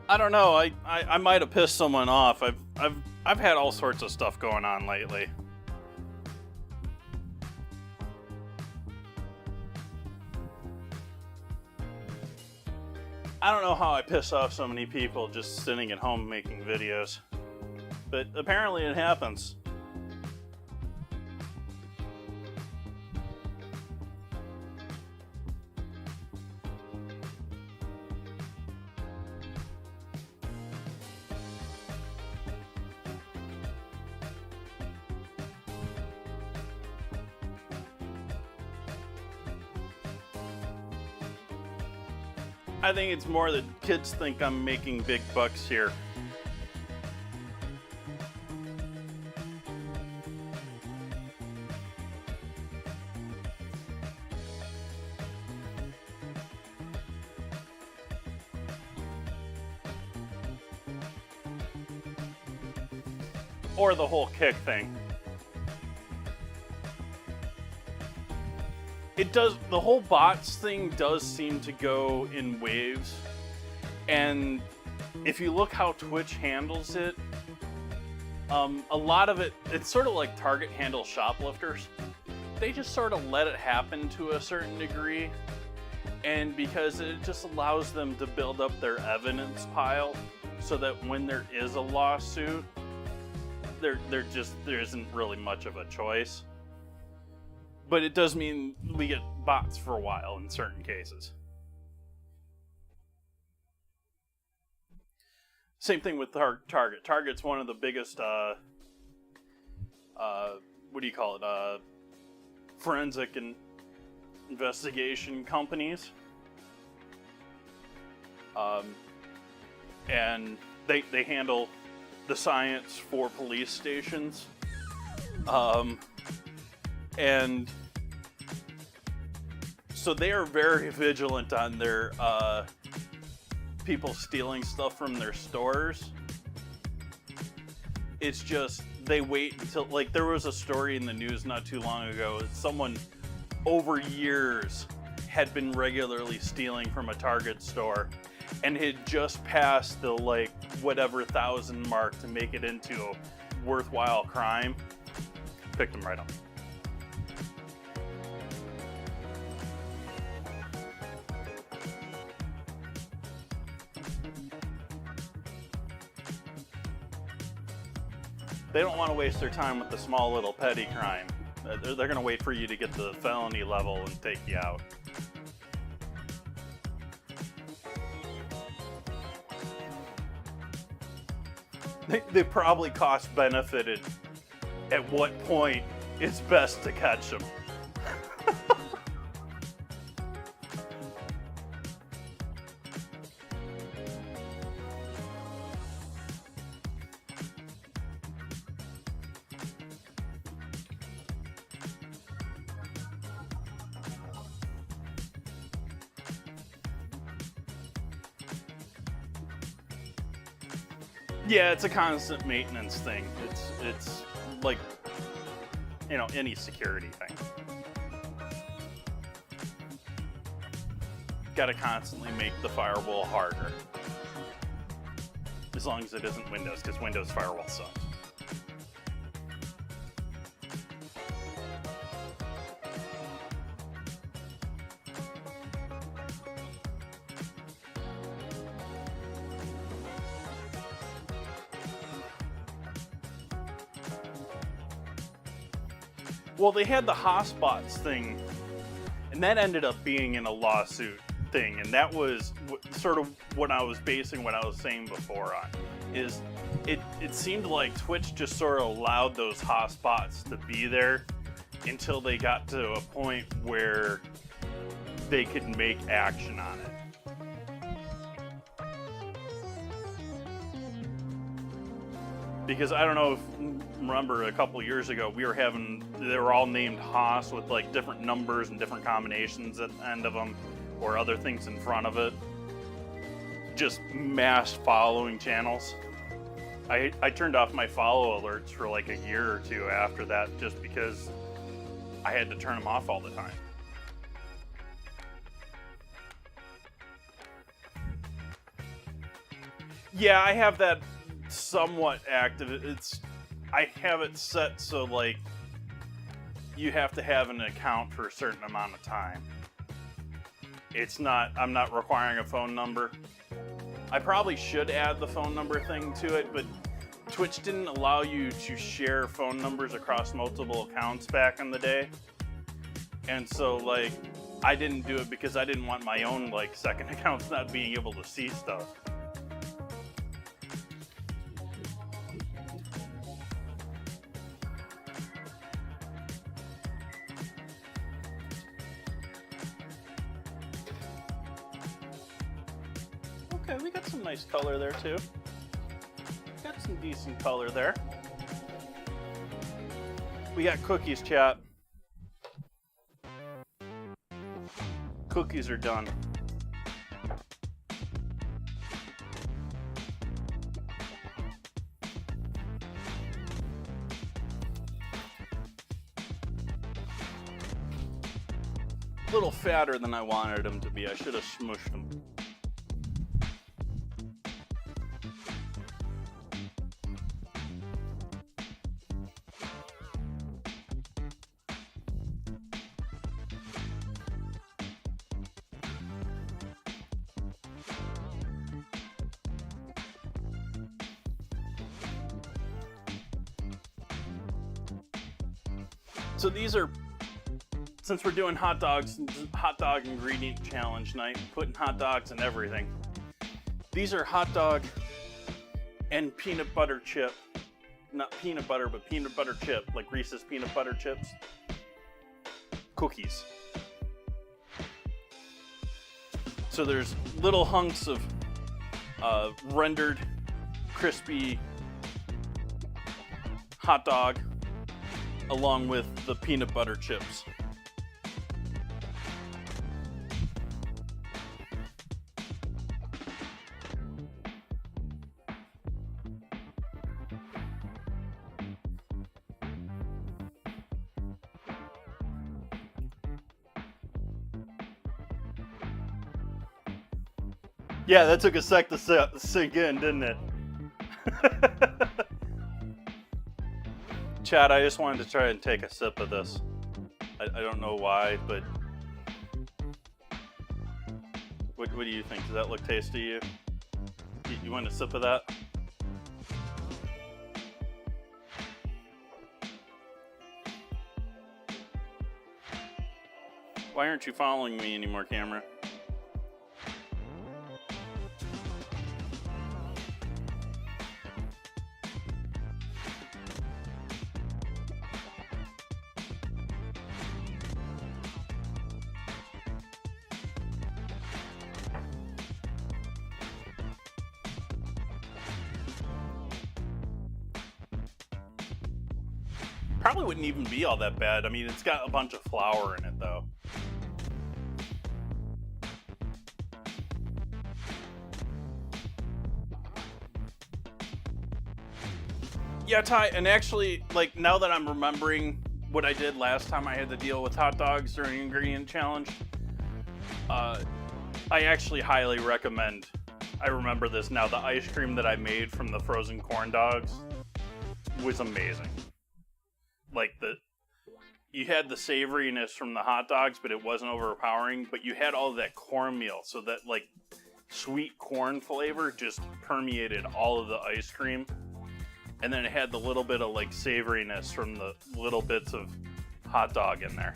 I don't know. I might have pissed someone off. I've had all sorts of stuff going on lately. I don't know how I piss off so many people just sitting at home making videos, but apparently it happens. I think it's more that kids think I'm making big bucks here. Or the whole kick thing. It does, the whole bots thing does seem to go in waves, and if you look how Twitch handles it, a lot of it, it's sort of like Target handles shoplifters. They just sort of let it happen to a certain degree, and because it just allows them to build up their evidence pile so that when there is a lawsuit, there isn't really much of a choice. But it does mean we get bots for a while in certain cases. Same thing with Target. Target's one of the biggest, what do you call it? Forensic and investigation companies. And they handle the science for police stations. And so they are very vigilant on their people stealing stuff from their stores. It's just they wait until, like, there was a story in the news not too long ago that someone over years had been regularly stealing from a Target store and had just passed the, like, whatever 1,000 mark to make it into a worthwhile crime. Picked them right up. They don't want to waste their time with the small little petty crime. They're going to wait for you to get the felony level and take you out. They probably cost benefited at what point it's best to catch them. Yeah, it's a constant maintenance thing. It's like, you know, any security thing. gotta constantly make the firewall harder. As long as it isn't Windows, because Windows firewall sucks. Well, they had the hotspots thing, and that ended up being in a lawsuit thing, and that was sort of what I was basing what I was saying before on. Is it seemed like Twitch just sort of allowed those hotspots to be there until they got to a point where they could make action on it. Because I don't know if remember a couple years ago they were all named Haas with like different numbers and different combinations at the end of them or other things in front of it. Just mass following channels. I turned off my follow alerts for like a year or two after that just because I had to turn them off all the time. Yeah, I have that somewhat active. I have it set so like you have to have an account for a certain amount of time. I'm not requiring a phone number. I probably should add the phone number thing to it, but Twitch didn't allow you to share phone numbers across multiple accounts back in the day. And so like I didn't do it because I didn't want my own like second accounts not being able to see stuff. Okay, we got some nice color there too. Got some decent color there. We got cookies, chat. Cookies are done. A little fatter than I wanted them to be. I should have smushed them. So these are, since we're doing hot dogs, hot dog ingredient challenge night, putting hot dogs in everything. These are hot dog and peanut butter chip, not peanut butter, but peanut butter chip, like Reese's peanut butter chips. Cookies. So there's little hunks of rendered, crispy hot dog along with the peanut butter chips. Yeah, that took a sec to sink in, didn't it? Chad, I just wanted to try and take a sip of this. I don't know why, but what do you think? Does that look tasty to you? You want a sip of that? Why aren't you following me anymore, camera? Probably wouldn't even be all that bad. I mean, it's got a bunch of flour in it, though. Yeah, Ty, and actually, like, now that I'm remembering what I did last time I had to deal with hot dogs during the ingredient challenge, I actually highly recommend, I remember this now, the ice cream that I made from the frozen corn dogs was amazing. Like, you had the savoriness from the hot dogs, but it wasn't overpowering, but you had all of that cornmeal, so that, like, sweet corn flavor just permeated all of the ice cream. And then it had the little bit of, like, savoriness from the little bits of hot dog in there.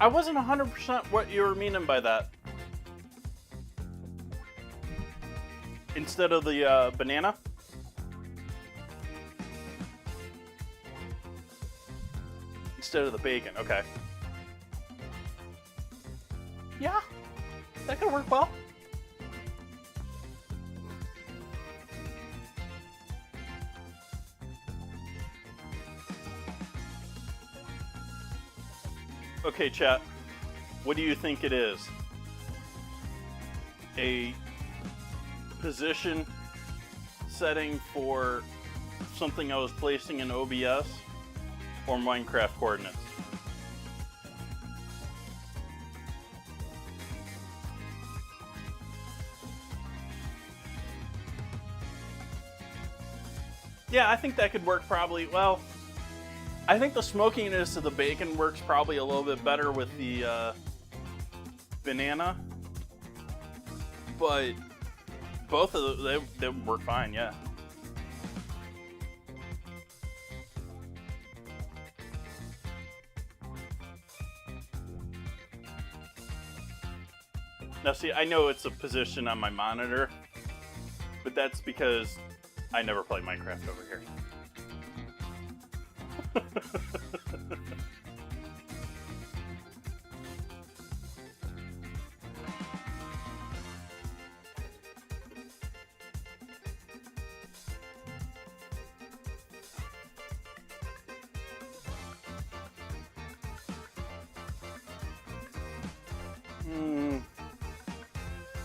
I wasn't 100% what you were meaning by that. Instead of the banana? Instead of the bacon, okay. Yeah, that could work well. Okay, chat. What do you think it is? A position setting for something I was placing in OBS or Minecraft coordinates? Yeah, I think that could work probably. Well, I think the smokiness of the bacon works probably a little bit better with the banana, but both of them, they work fine, yeah. Now see, I know it's a position on my monitor, but that's because I never play Minecraft over here.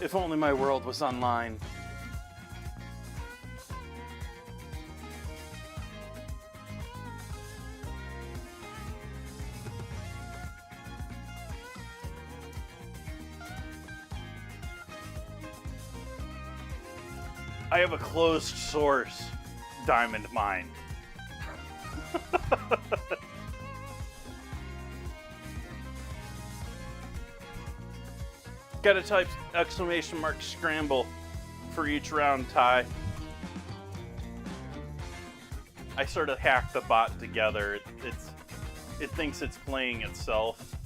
If only my world was online. I have a closed source diamond mine. Gotta type ! scramble for each round, Ty. I sort of hacked the bot together. It thinks it's playing itself.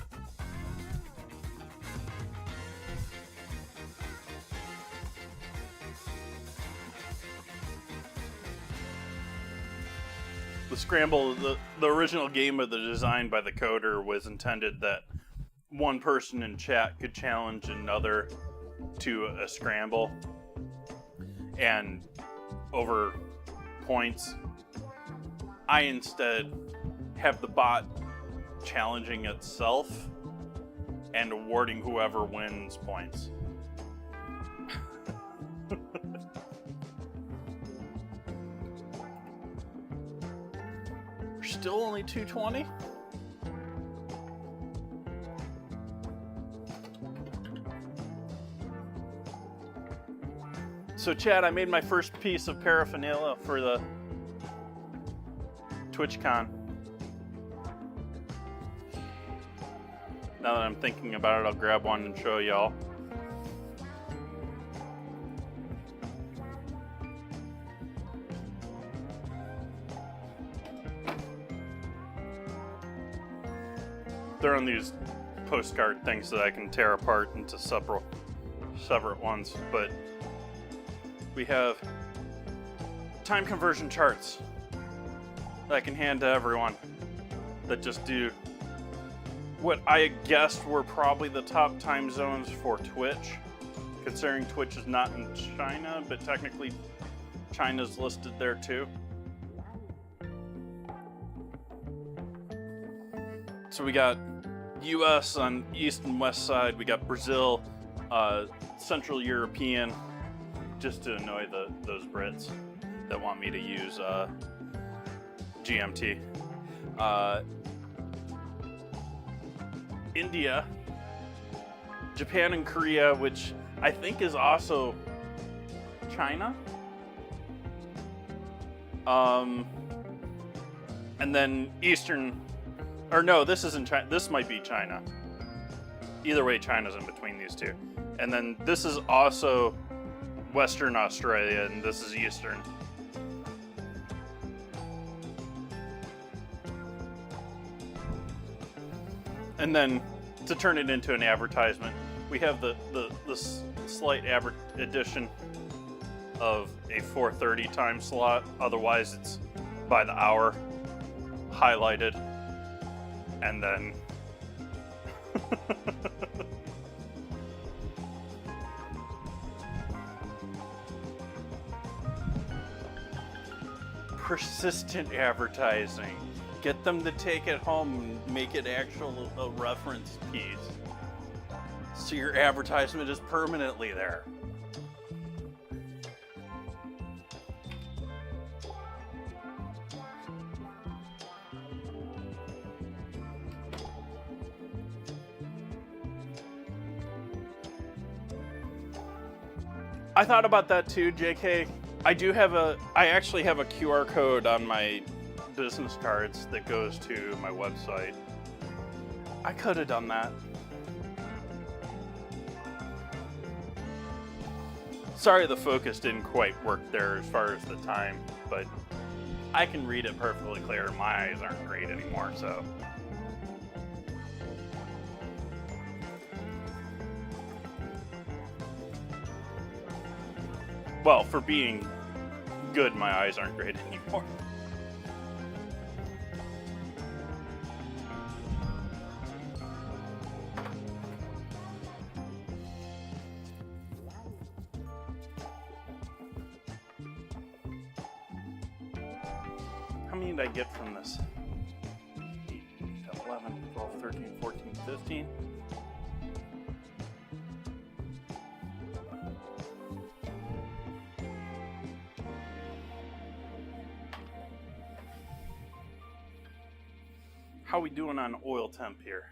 The scramble, the original game of the design by the coder was intended that one person in chat could challenge another to a scramble, and over points, I instead have the bot challenging itself and awarding whoever wins points. We're still only 220? So Chad, I made my first piece of paraphernalia for the TwitchCon. Now that I'm thinking about it, I'll grab one and show y'all. They're on these postcard things that I can tear apart into separate ones, but we have time conversion charts that I can hand to everyone that just do what I guessed were probably the top time zones for Twitch, considering Twitch is not in China, but technically China's listed there too. So we got US on east and west side, we got Brazil, Central European, just to annoy those Brits that want me to use GMT. India, Japan, and Korea, which I think is also China. And then Eastern, or no, this isn't China. This might be China. Either way, China's in between these two. And then this is also Western Australia, and this is Eastern. And then to turn it into an advertisement, we have the slight addition of a 4:30 time slot. Otherwise, it's by the hour, highlighted, and then persistent advertising. Get them to take it home and make it actual a reference piece, so your advertisement is permanently there. I thought about that too, JK. I actually have a QR code on my business cards that goes to my website. I could have done that. Sorry the focus didn't quite work there as far as the time, but I can read it perfectly clear. My eyes aren't great anymore, so. Well, for being good, my eyes aren't great anymore. How many did I get from this? 11, 12, 13, 14, 15. How we doing on oil temp here?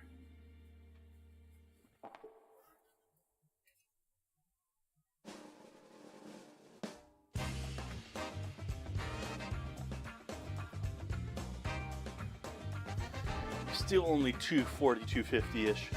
Still only 240, 250-ish.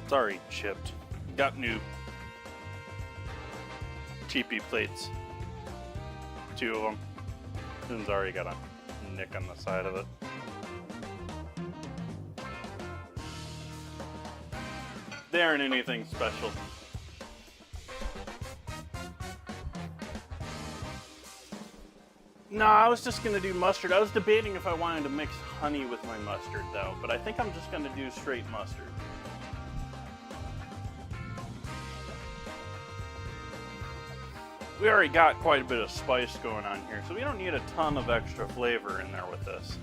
Sorry, chipped. Got new TP plates. 2 of them. It's already got a nick on the side of it. They aren't anything special. No, I was just gonna do mustard. I was debating if I wanted to mix honey with my mustard though, but I think I'm just gonna do straight mustard. We already got quite a bit of spice going on here, so we don't need a ton of extra flavor in there with this.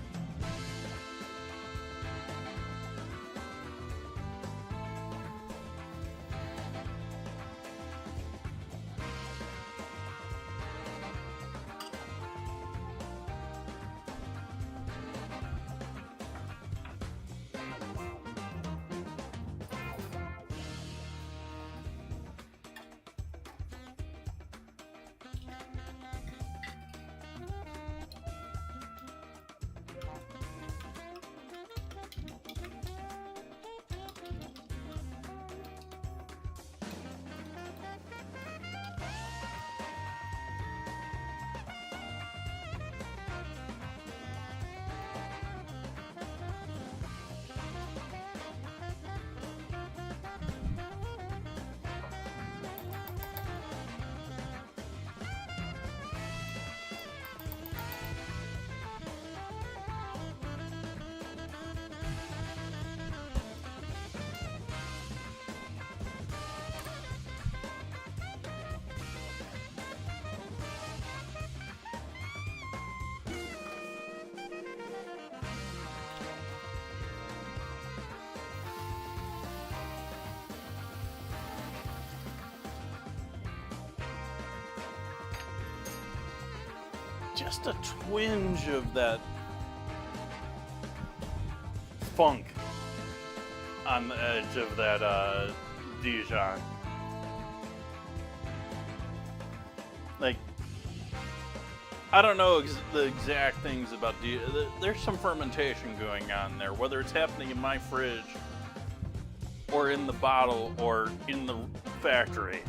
just a twinge of that funk on the edge of that Dijon. Like, I don't know the exact things about there's some fermentation going on there, whether it's happening in my fridge or in the bottle or in the factory.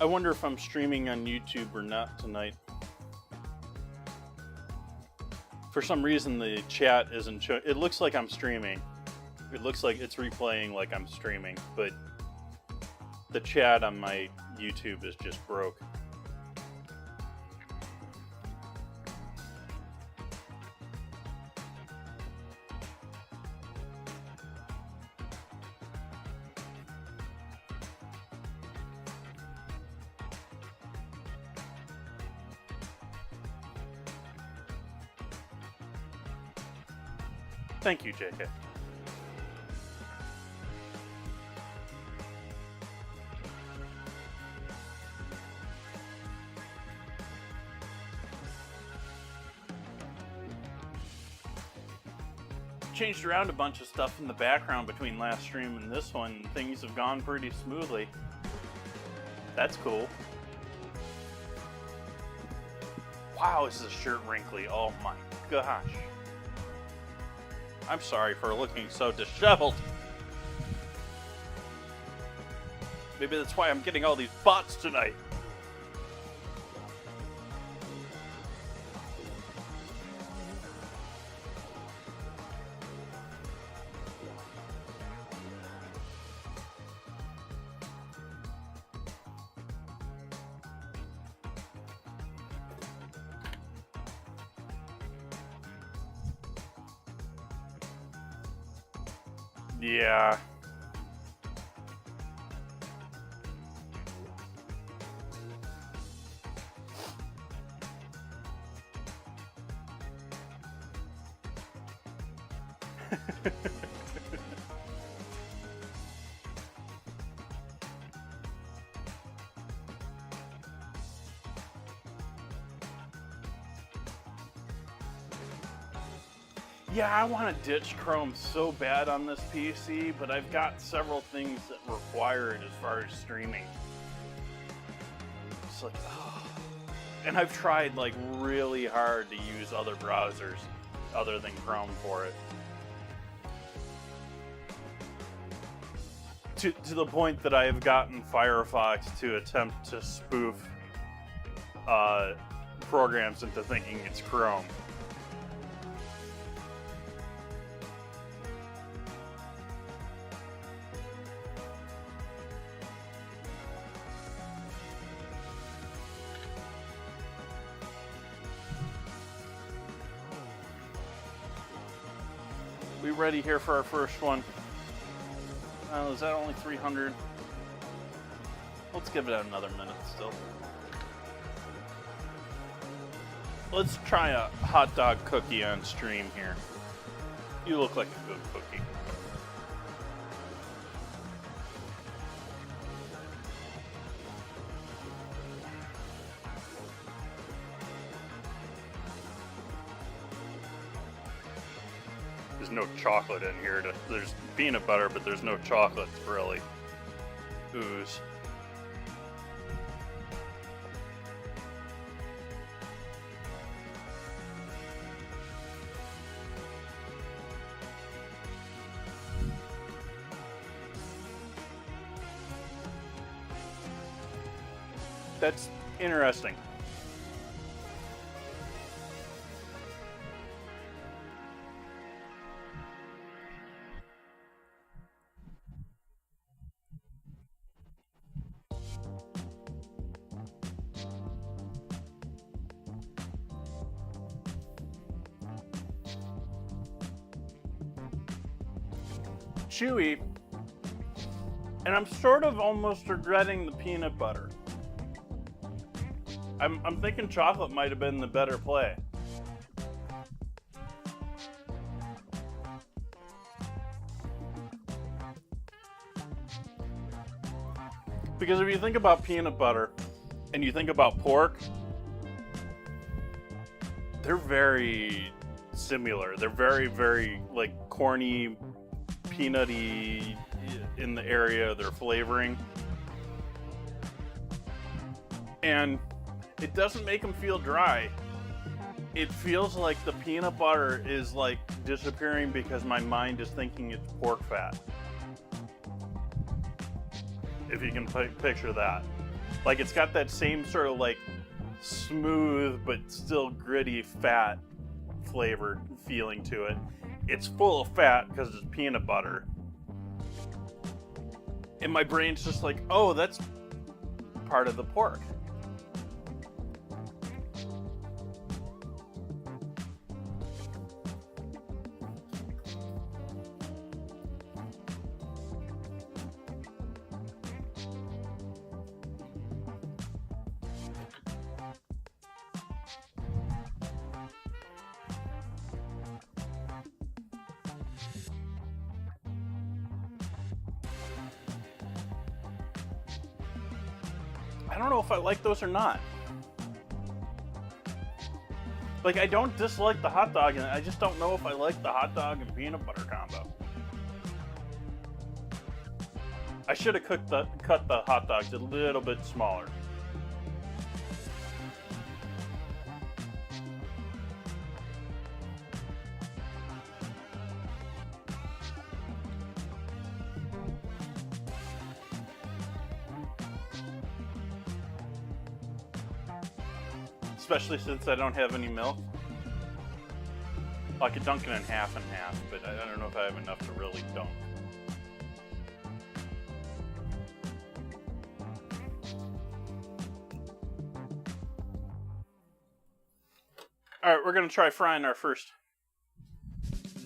I wonder if I'm streaming on YouTube or not tonight. For some reason, the chat isn't showing. It looks like I'm streaming. It looks like it's replaying like I'm streaming, but the chat on my YouTube is just broke. Thank you, JK. Changed around a bunch of stuff in the background between last stream and this one. Things have gone pretty smoothly. That's cool. Wow, is this shirt wrinkly? Oh my gosh. I'm sorry for looking so disheveled. Maybe that's why I'm getting all these bots tonight. Yeah. Yeah, I want to ditch Chrome so bad on this PC, but I've got several things that require it as far as streaming. It's like, oh. And I've tried like really hard to use other browsers other than Chrome for it. To the point that I have gotten Firefox to attempt to spoof programs into thinking it's Chrome. We ready here for our first one? Is that only 300? Let's give it another minute still. Let's try a hot dog cookie on stream here. You look like a good cookie. There's no chocolate in here. There's peanut butter, but there's no chocolate to really ooze. That's interesting. chewy, and I'm sort of almost regretting the peanut butter. I'm thinking chocolate might have been the better play. Because if you think about peanut butter and you think about pork, they're very similar. They're very, very like corny, peanutty in the area of their flavoring. And it doesn't make them feel dry. It feels like the peanut butter is like disappearing because my mind is thinking it's pork fat. If you can picture that. Like it's got that same sort of like smooth but still gritty fat flavored feeling to it. It's full of fat because it's peanut butter. And my brain's just like, oh, that's part of the pork. I don't know if I like those or not. Like, I don't dislike the hot dog, and I just don't know if I like the hot dog and peanut butter combo. I should have cut the hot dogs a little bit smaller. Especially since I don't have any milk. I could dunk it in half and half, but I don't know if I have enough to really dunk. Alright, we're gonna try frying our first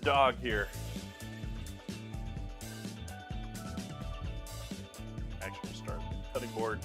dog here. Actually, start cutting board.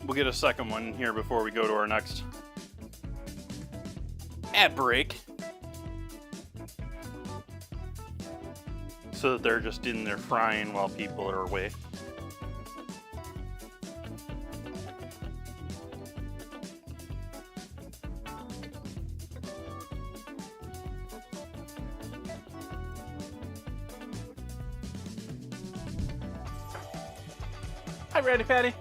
We'll get a second one here before we go to our next ad break. So that they're just in there frying while people are away. Hi, Ratty Patty.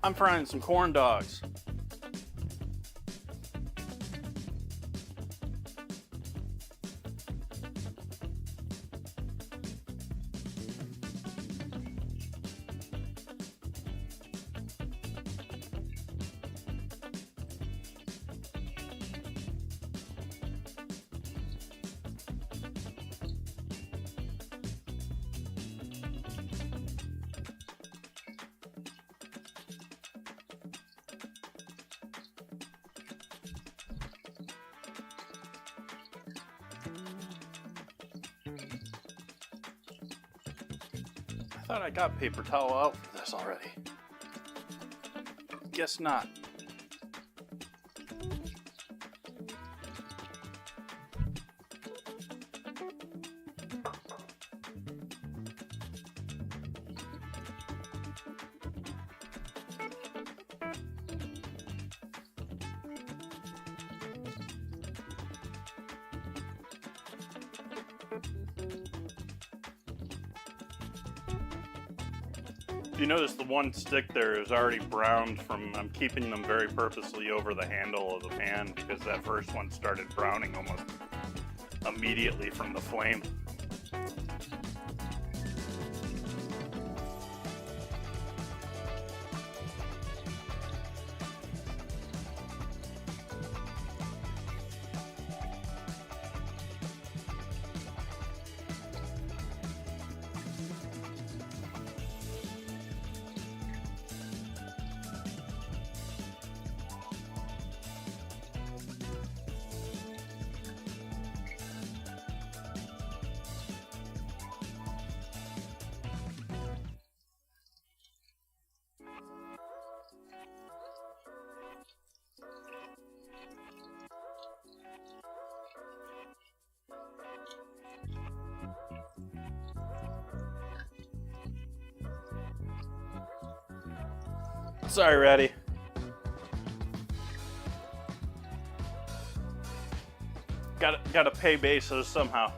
I'm frying some corn dogs. thought I got paper towel out for this already. Guess not. You notice the one stick there is already browned from, I'm keeping them very purposely over the handle of the pan because that first one started browning almost immediately from the flame. Sorry, Ratty. Gotta pay bases somehow.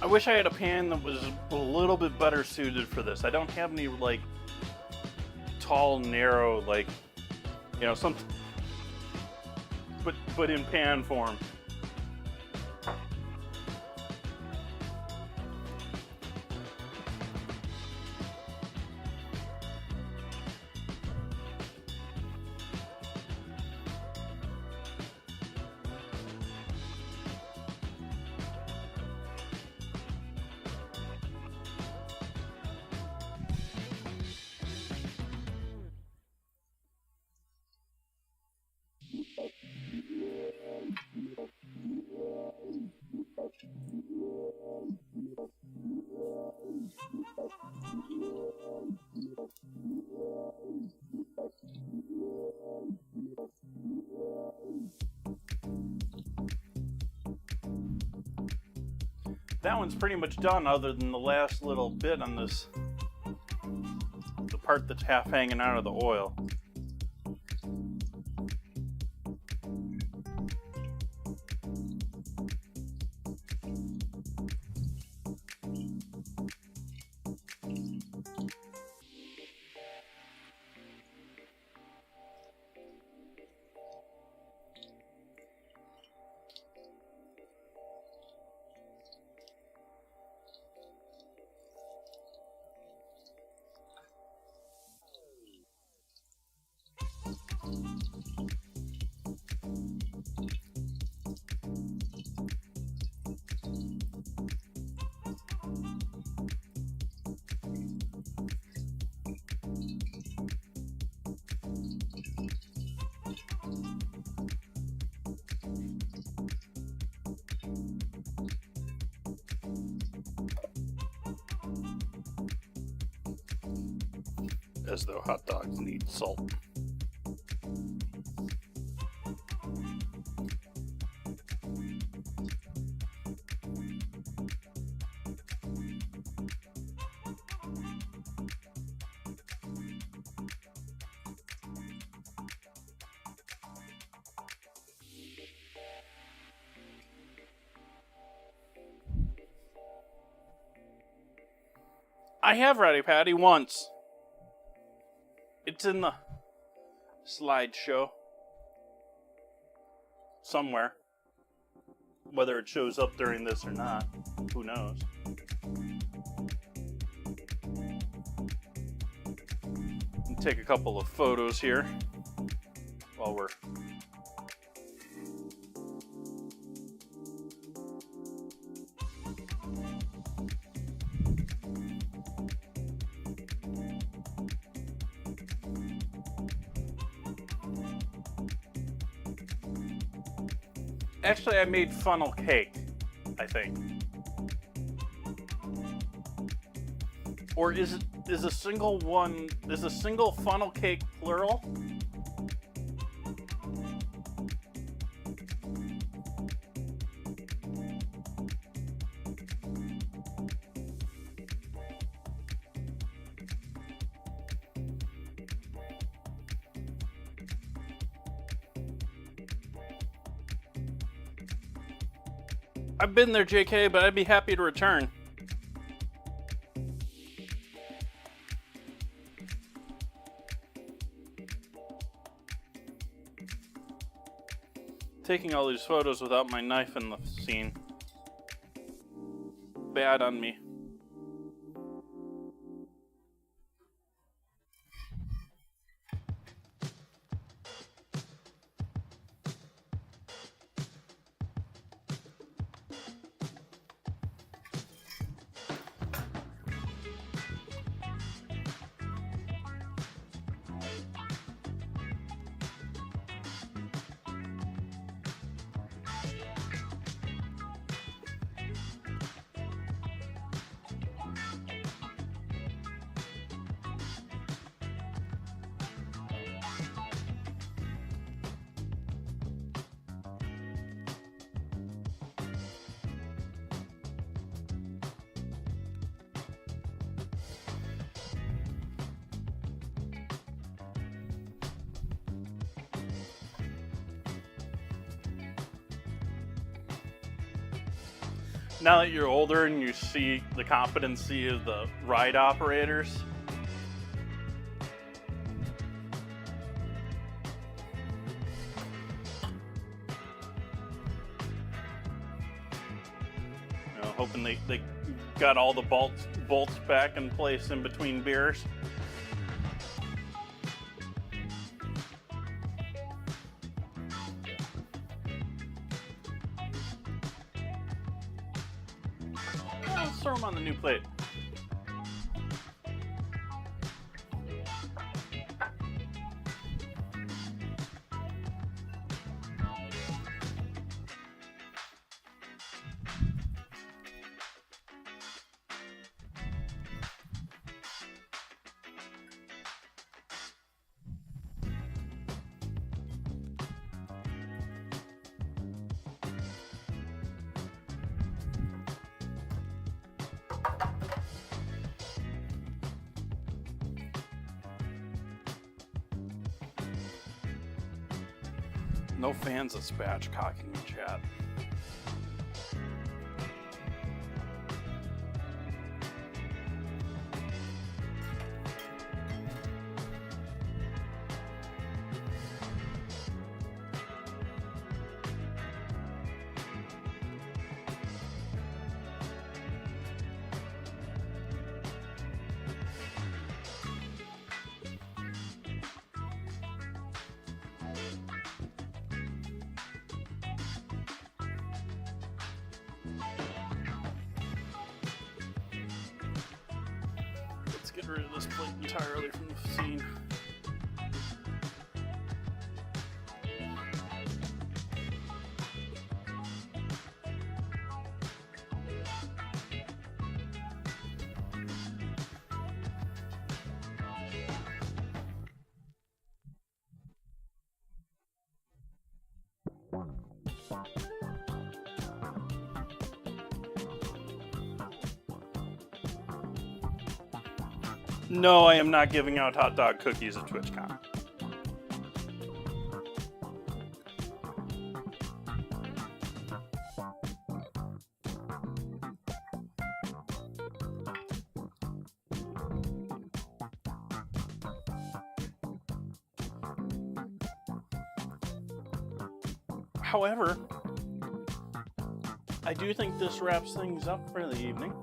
I wish I had a pan that was a little bit better suited for this. I don't have any like tall, narrow, like, you know, some, but in pan form. That one's pretty much done other than the last little bit on this, the part that's half hanging out of the oil. As though hot dogs need salt. I have Ratty Patty once. It's in the slideshow somewhere. Whether it shows up during this or not, who knows? Take a couple of photos here while we're actually, I made funnel cake, I think. Or is a single funnel cake plural? I've been there, JK, but I'd be happy to return. Taking all these photos without my knife in the scene. Bad on me. Now that you're older and you see the competency of the ride operators, hoping they got all the bolts back in place in between beers. Let's throw them on the new plate. No fans of spatchcocking in chat. Get rid of this plate entirely from the scene. No, I am not giving out hot dog cookies at TwitchCon. However, I do think this wraps things up for the evening.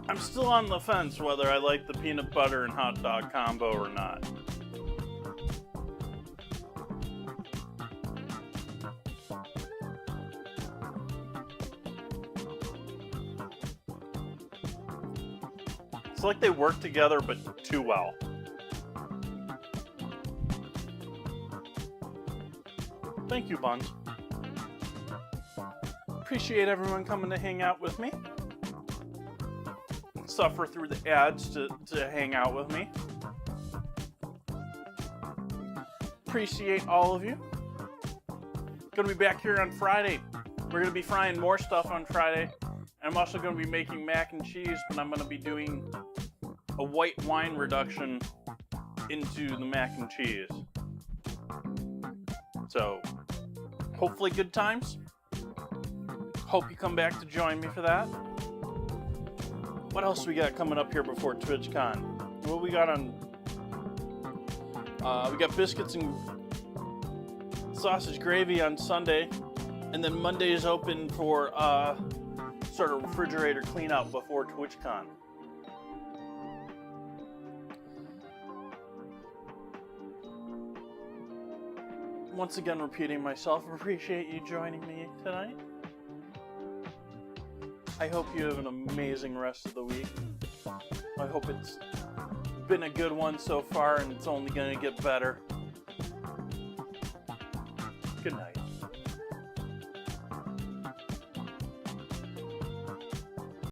I'm still on the fence whether I like the peanut butter and hot dog combo or not. It's like they work together, but too well. Thank you, Buns. Appreciate everyone coming to hang out with me. Suffer through the ads to hang out with me. Appreciate all of you. Gonna be back here on Friday. We're gonna be frying more stuff on Friday. I'm also gonna be making mac and cheese, but I'm gonna be doing a white wine reduction into the mac and cheese. So, hopefully good times. Hope you come back to join me for that. What else we got coming up here before TwitchCon? What we got on? We got biscuits and sausage gravy on Sunday, and then Monday is open for sort of refrigerator cleanup before TwitchCon. Once again, repeating myself, appreciate you joining me tonight. I hope you have an amazing rest of the week. I hope it's been a good one so far and it's only going to get better. Good night.